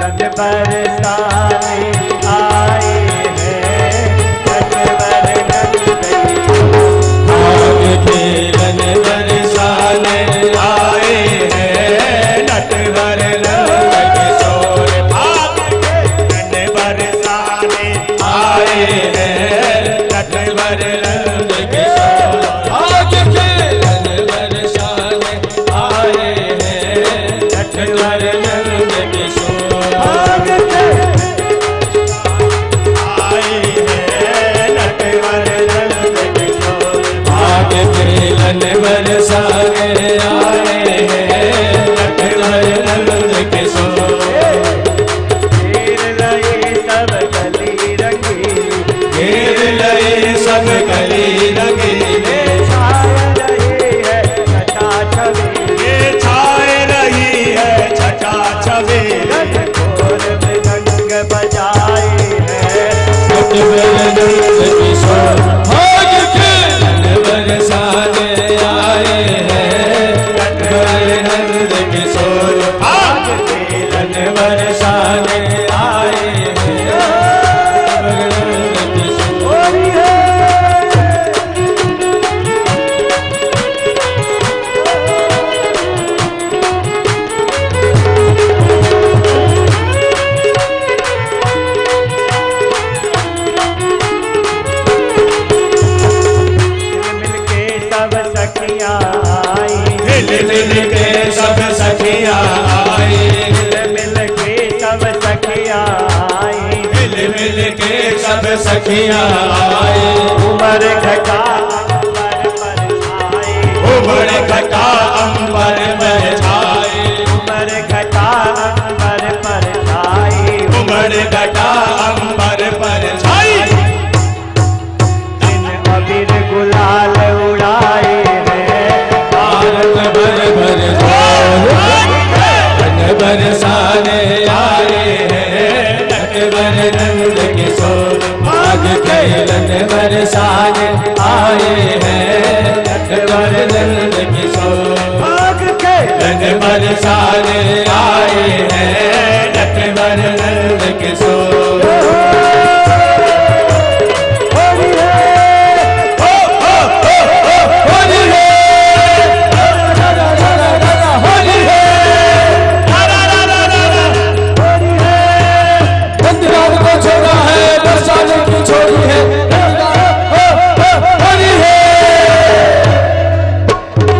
खेलन बरसाने आए हैं नटवर नंद भाग खेलन बरसाने आए हैं नटवर नंद किशोर। भाग खेलन बरसाने आए हैं नटवर नंद किशोर। भाग खेलन बरसाने आए हैं नटवर नंद किशोर। भाग आए हैं नटवर नंद किशोर। भाग खेलन बरसाने आए हैं नटवर नंद किशोर। घेर लए सब गली रंगीली घेर लए सब गली रंगीले। छाए रही है छटा छबीली ये छाए रही है छटा छबीली। घोर मृदंग बजाए हैं नटवर नंद किशोर। भाग खेलन बरसाने आए हैं नटवर नंद किशोर। भाग खेलन बरसाने आए हैं नटवर नंद किशोर। मिलके सब सखियां आई मिल मिल के सब सखियां आई। मिलके सब सखियां आई मिल मिल के सब सखियां आई। उमर घटा अंबर पर छाई उमड़ घटा अंबर में छाई। उमर घटा अंबर पर छाई उमड़ घटा अंबर पर छाई। दिन अबीर गुलाल उड़ाए हैं भारत भर भर रंग बरसाने आए हैं नटवर नंद किशोर। भाग खेलन बरसाने आए हैं नटवर नंद किशोर। भाग के खेलन बरसाने आए हैं नटवर नंद किशोर। होली है होली है होली है होली है बंदरार को छोड़ा है बरसाने की छोड़ी है। होली है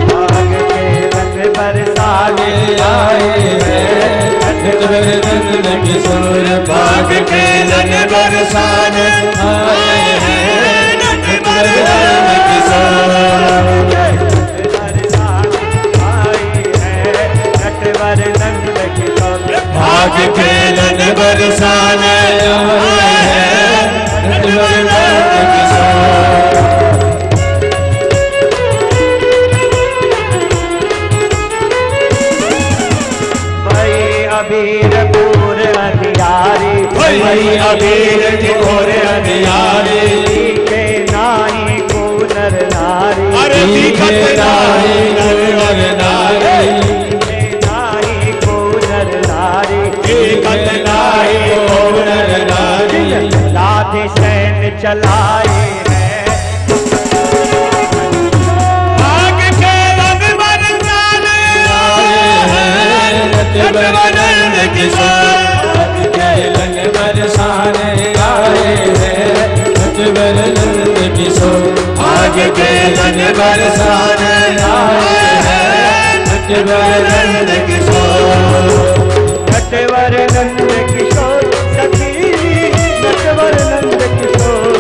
भाग के रंग बरसाने आए हैं नटवर नंद किशोर। भाग खेलन बरसाने आए हैं नटवर नंद किशोर। नटवर नंद किशोर भाग खेलन बरसाने आए हैं नटवर नंद किशोर। भाई अबीर पूर अधियारी वही अबीर घोर अंधियारे। के नाई को नर नारी अरे दिखत नारी नर नारी। के नाई को नर नारी दिखत नारी नर नारी। लाधे सैन चलाए हैं भाग खेलन बरसाने आए हैं नटवर नंद किशोर। भाग खेलन बरसाने आए हैं नटवर नंद किशोर। भाग खेलन बरसाने आए हैं नटवर नंद किशोर। नटवर नंद किशोर सखी नटवर नंद किशोर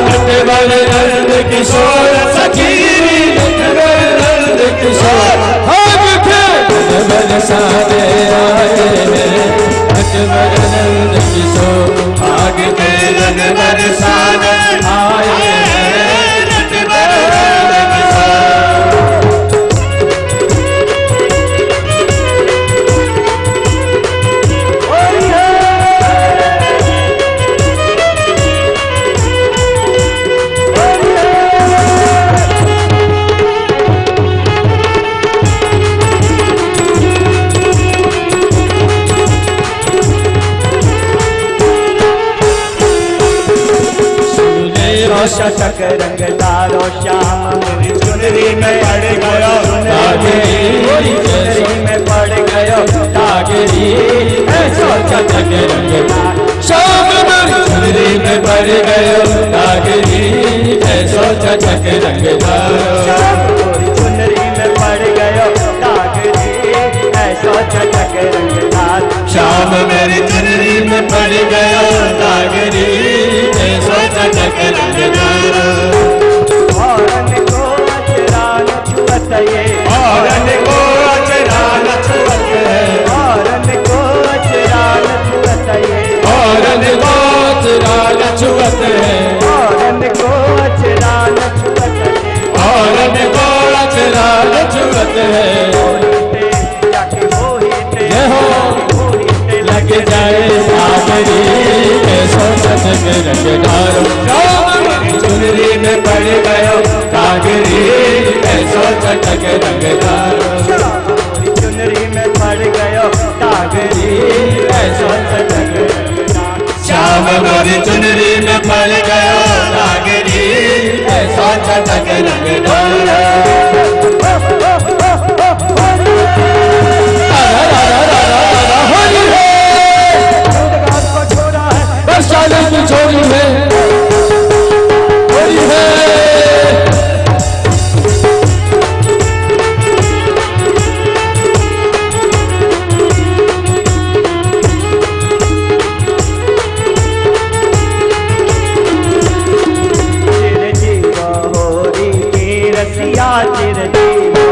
नटवर नंद किशोर सखी नटवर नंद किशोर। भाग खेलन बरसाने आए हैं नटवर नंद किशोर। भाग खेलन बरसाने आए हैं नटवर नंद किशोर। होली है होली है शतक रंग डारो श्याम मेरी चुनरी में पड़ गयो दागरी, चुनरी में पड़ गयो दागरी ऐसो शतक रंग श्याम मेरी चुनरी में पड़ गयो दागरी ऐसो शतक रंग चुनरी में पड़ गयो दागरी ऐसो शतक रंग श्याम मेरी चुनरी में पड़ गयो दागरी ऐसो शतक रंग औरन को अचरा न छुअत ये औरन को अचरा न छुअत है औरन को अचरा न छुअत ये औरन को अचरा न छुअत है औरन को अचरा न छुअत ये औरन को अचरा न छुअत है जाके मोहिते ये हो लग जाए दागरी ऐसो शतक रंग डारो चुनरी में पड़ गयो दागरी ऐसो शतक रंग डारो चुनरी में पड़ गयो दागरी ऐसो शतक श्याम मोरी चुनरी में पड़ गयो दागरी ऐसो शतक रंग डारो बरसाने की छोरी है होली है चिर जीवो होरी की रसिया चिर जीवो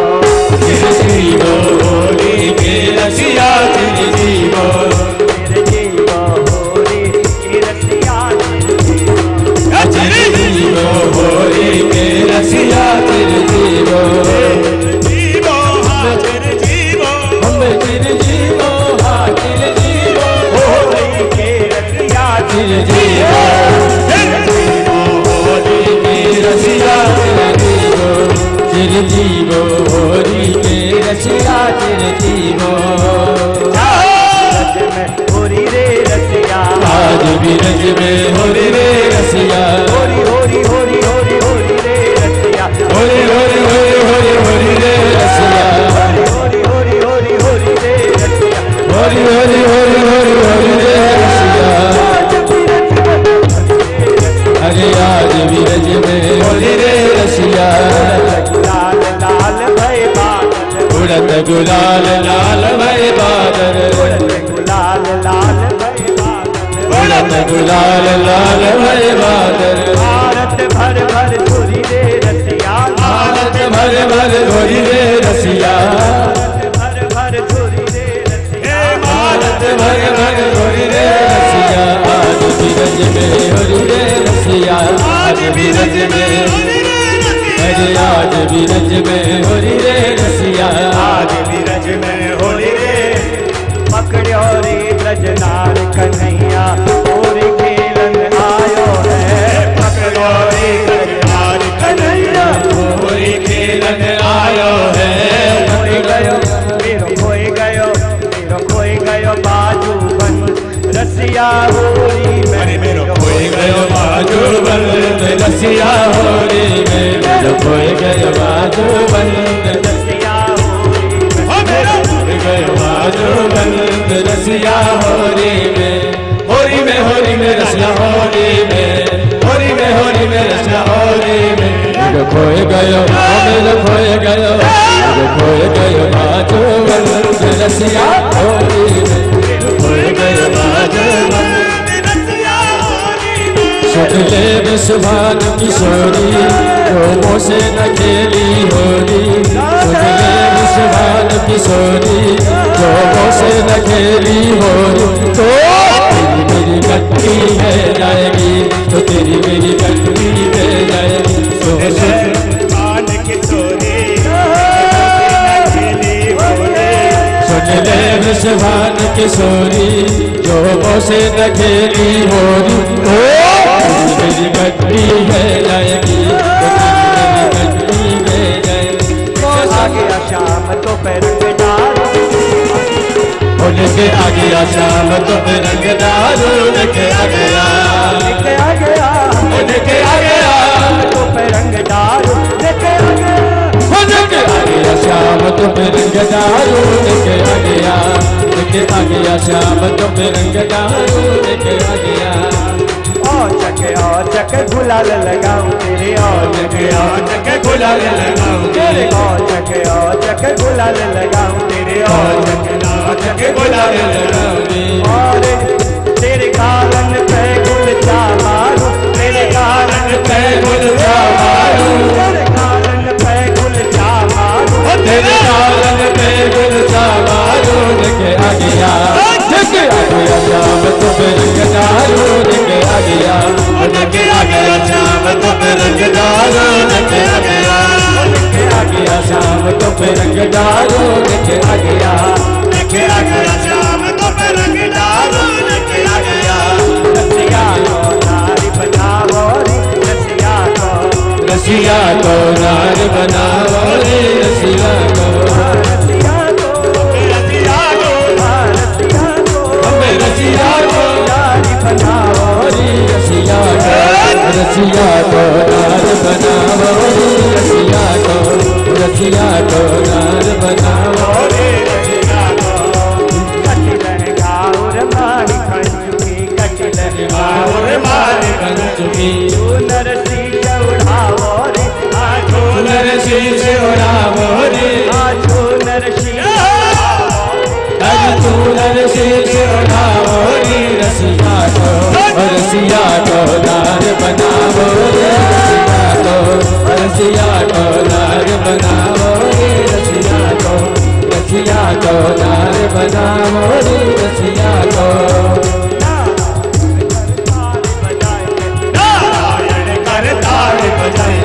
होली के रसिया चिर जीवो चिर जीवो होरी की रसिया चिर जीवो होली के रसिया चिर जीवो जीवो हाजिर जीवो हम चिर जीवो हाजिर जीवो होली के रसिया चिर जीवो होली के रसिया चिर जीवो चिर जीवो होली के रसिया चिर जीवो होरी रे रसिया आज भी रज में होली रे रसिया होरी होरी होरी होरी होरी रे रसिया होली होली होली होली होली रे रसिया होरी होरी होरी होरी रे रसिया होली होली होली होली होली रे रसिया अरे आज भी रज में होली रे रसिया लाल लाल भय बादल उड़त गुलाल लाल भय बादल गुलाल लाल भय बादल उड़त गुलाल लाल भय बादल भारत भर भर धुरी रे रसिया भारत भर भर होली रे रसिया भर भर धुरी रे रसिया भारत भर भर होली रे रसिया आज भी रज में होली रे रसिया आज भी रज में अरे आज भी रज में होली रे रसिया आज बीरज में होली रे पकड़ो रे ब्रजनार कन्हैया और खेलन आयो है पकड़ो रे ब्रजनार कन्हैया होली खेलन आयो है खोए गयो मेरो खोए गयो बाजू बन रसिया होली में मेरो खोए गयो बाजू बंद रसिया होली में मेरो खोए गयो बाजू बंद रसिया होली में खोए गयो बाजू बंद रसिया होली में होली में रसिया होली में रसिया होली में मेरो खोए गयो मेरो खोए गयो बाजू बंद रसिया होली में मेरो खोए गयो बाजू बंद रसिया होली में सुन ले विश्वान किशोरी रोमों से न खेली होली सुन ले विश्वान किशोरी रोमों से न खेली होली तो तेरी मेरी गट्टी है जाएगी तो तेरी मेरी गट्टी है जाएगी तो मान के सोने खेली होली सुन ले विश्वान किशोरी रोमों से न खेली होली तो मेरी गट्टी है जाएगी तो तेरी मेरी गट्टी है जाएगी आगे शाम तो पैरंग डाल उनके आगे शाम तो रंग दारू उनके आ गया आ गया उनके आ गया गया श्याम तुम रंग दारू लेके आ गया, लेके आ गया श्याम तुम रंग दारू लेके आ गया। औचक गुलाल लगाऊं तेरे, औचक गुलाल लगाऊं तेरे, औचक गुलाल लगाऊं तेरे, औचक गुलाल लगाऊं। और तेरे गालन पे गुल चामारूं, तेरे गालन पे गुल चामारूं, तेरे गालन पे गुल चामारूं, तेरे गालन पे गुल चामारूं लेके आ गया, लेके आ गया श्याम तुम रंग दारू लेके आ गया, लेके आ गया श्याम तुम रंग दारू लेके आ गया, लेके आ गया श्याम तुम रंग दारू लेके आ गया, लेके आ गया श्याम तुम रंग दारू लेके आ गया। रसिया को नारी बनावो रे, रसिया को, रसिया को नार बनावो रे, रसिया को, रसिया को, रसिया को, रसिया को, हमें रसिया को नारी बनावो रे, रसिया को, रसिया को नार बनावो रे, रसिया को, रसिया को नार बनावो रे, रसिया को। कटिल गाउर मारी खंचुकी, कटिल गाउर मारी खंचुकी, चूनर शीश उड़ावो रे, चूनर शीश उड़ावो रे, चूनर शीश, चूनर शीश उड़ावो रे, रसिया को, रसिया को नार बनावो रे, रसिया को, रसिया को नार बनावो रे, रसिया को, रसिया को नार बनावो रे, रसिया को। नारायण कर ताल बजाए,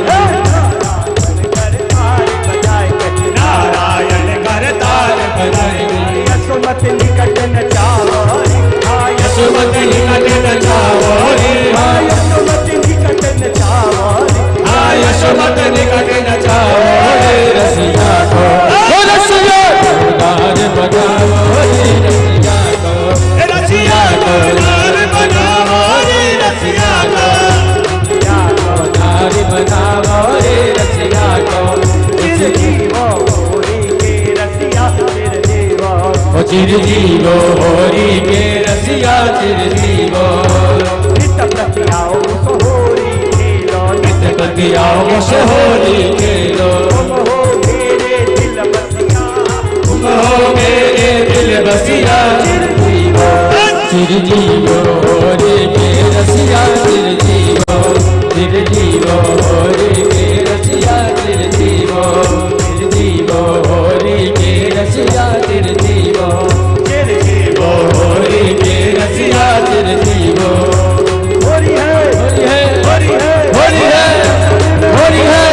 नारायण कर ताल बजाए, यशोमत निकट नचावो रे, यशोमत निकट नचावो रे, यशोमत निकट नचावो रे, यशोमत निकट नचावो रे, रसिया को, रसिया को नार बनावो रे, रसिया को, रसिया को नार बनावो रे, रसिया को, रसिया को नार बनावो रे, रसिया को। जीवो होरी के रसिया चिर जीवो, ओ चिर जीवो होरी के रसिया चिर जीवो, नित प्रतियाओ होरी खेलो, नित प्रतियाओ होरी खेलो, तुम हो मेरे दिल बसिया, तुम हो मेरे दिल बसिया, चिर जीवो, चिर जीवो होरी के रसिया चिर जीवो, चिर जीवो होरी के रसिया चिर जीवो, चिर जीवो होरी के रसिया चिर जीवो, चिर जीवो होरी के रसिया चिर जीवो। होरी है, होरी है, होरी है, होरी है, होरी है,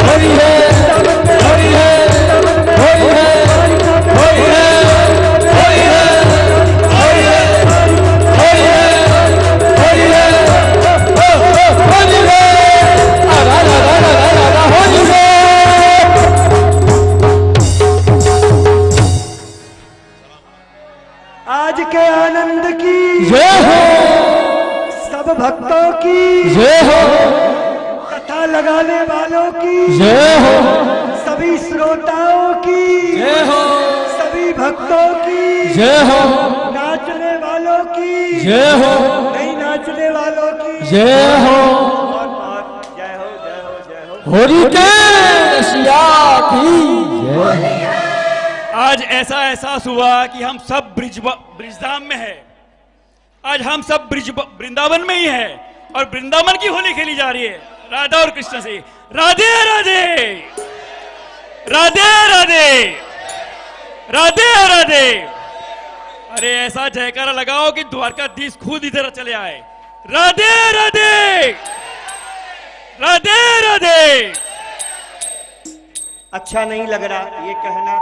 होरी है, होरी है, होरी है, होरी है, होरी है, होरी है, होरी है, होरी है, होरी है, आरा रा रा रा रा रा होरी है। आज के आनंद की जय हो, सब भक्तों की जय हो, कथा लगाने वालों की जय हो, सभी श्रोताओं की जय हो, सभी भक्तों की जय हो, नाचने वालों की जय हो, नहीं नाचने वालों की जय हो, और जय हो, जय हो, जय हो। होरी के रसिया की जय। आज ऐसा एहसास हुआ कि हम सब ब्रिजधाम में है। आज हम सब वृंदावन में ही है और वृंदावन की होली खेली जा रही है राधा और कृष्ण से। राधे राधे, राधे राधे, राधे राधे। अरे ऐसा जयकारा लगाओ कि द्वारकाधीश खुद इधर चले आए। राधे राधे, राधे राधे। अच्छा नहीं लग रहा ये कहना।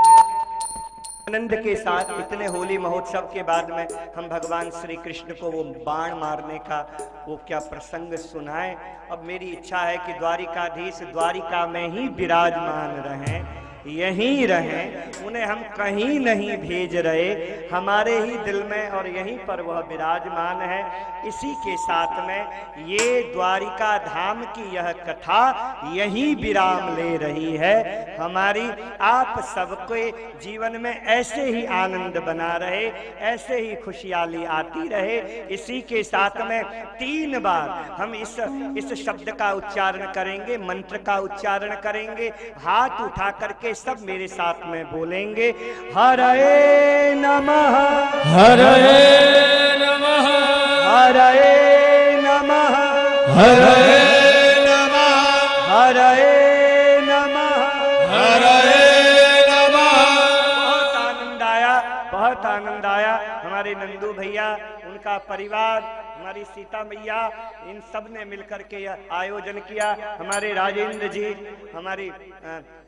आनंद के साथ इतने होली महोत्सव के बाद में हम भगवान श्री कृष्ण को वो बाण मारने का वो क्या प्रसंग सुनाएं। अब मेरी इच्छा है कि द्वारिकाधीश द्वारिका में ही विराजमान रहें, यहीं रहें, उन्हें हम कहीं नहीं भेज रहे, हमारे ही दिल में और यहीं पर वह विराजमान है। इसी के साथ में ये द्वारिका धाम की यह कथा यहीं विराम ले रही है। हमारी आप सबके जीवन में ऐसे ही आनंद बना रहे, ऐसे ही खुशहाली आती रहे। इसी के साथ में 3 बार हम इस शब्द का उच्चारण करेंगे, मंत्र का उच्चारण करेंगे। हाथ उठा करके सब मेरे साथ में बोलेंगे, हरे नमः, हरे नमः, हरे नमः, हरे नमः, हरे नमः, हरे नमः। बहुत आनंद आया, बहुत आनंद आया। हमारे नंदू भैया, उनका परिवार, हमारी सीता मैया, इन सब ने मिलकर के यह आयोजन किया। हमारे राजेंद्र जी, हमारी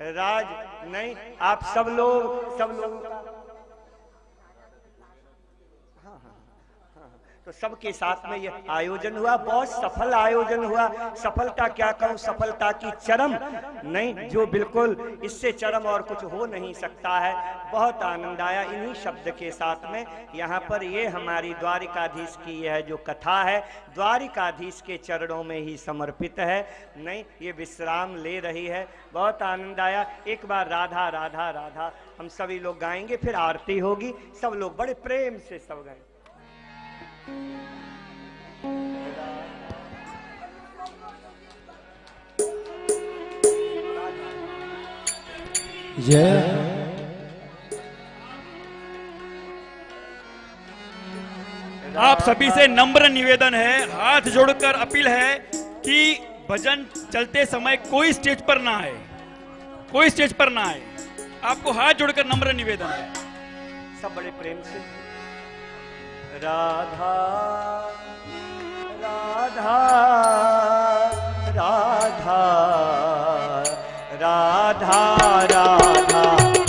राज नहीं, आप सब लोगों का तो सबके साथ में यह आयोजन हुआ, बहुत सफल आयोजन हुआ। सफलता क्या कहूँ, सफलता की चरम नहीं, जो बिल्कुल इससे चरम और कुछ हो नहीं सकता है। बहुत आनंद आया इन्हीं शब्द के साथ में। यहाँ पर ये हमारी द्वारिकाधीश की यह जो कथा है, द्वारिकाधीश के चरणों में ही समर्पित है। नहीं, ये विश्राम ले रही है। बहुत आनंद आया। एक बार राधा राधा राधा हम सभी लोग गाएंगे, फिर आरती होगी। सब लोग बड़े प्रेम से सब गाएंगे। आप सभी से नम्र निवेदन है, हाथ जोड़कर अपील है कि भजन चलते समय कोई स्टेज पर ना आए, कोई स्टेज पर ना आए। आपको हाथ जोड़कर नम्र निवेदन है। सब बड़े प्रेम से राधा राधा राधा राधा राधा राधा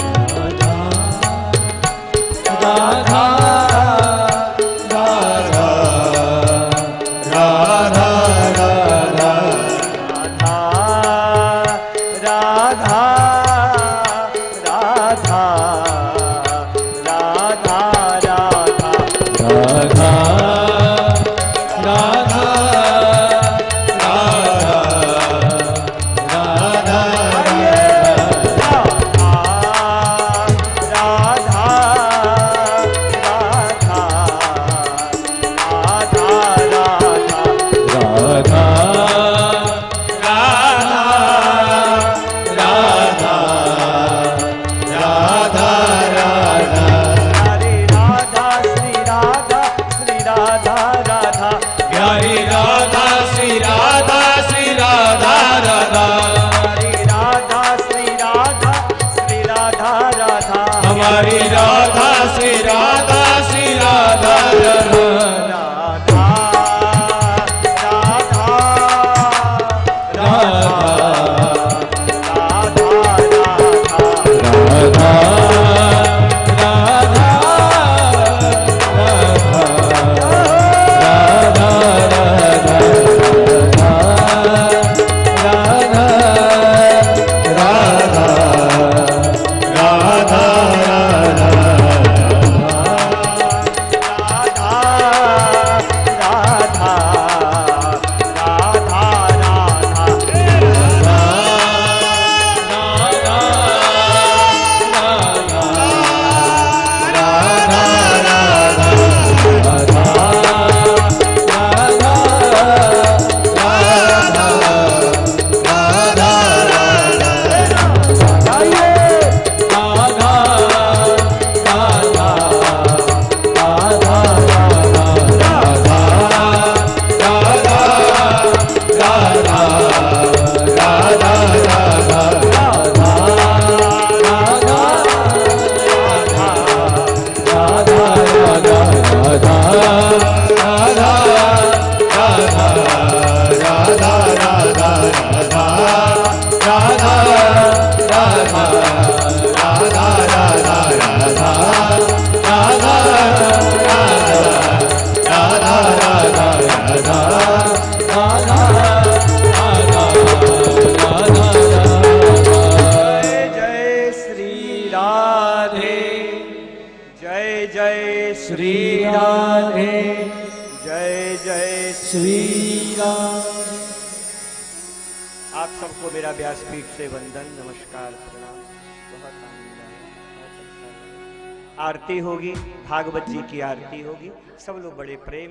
सबको मेरा व्यासपीठ से वंदन, नमस्कार, प्रणाम। बहुत आनंद आया, बहुत अच्छा लगा। आरती होगी, भागवत जी की आरती होगी, सब लोग बड़े प्रेम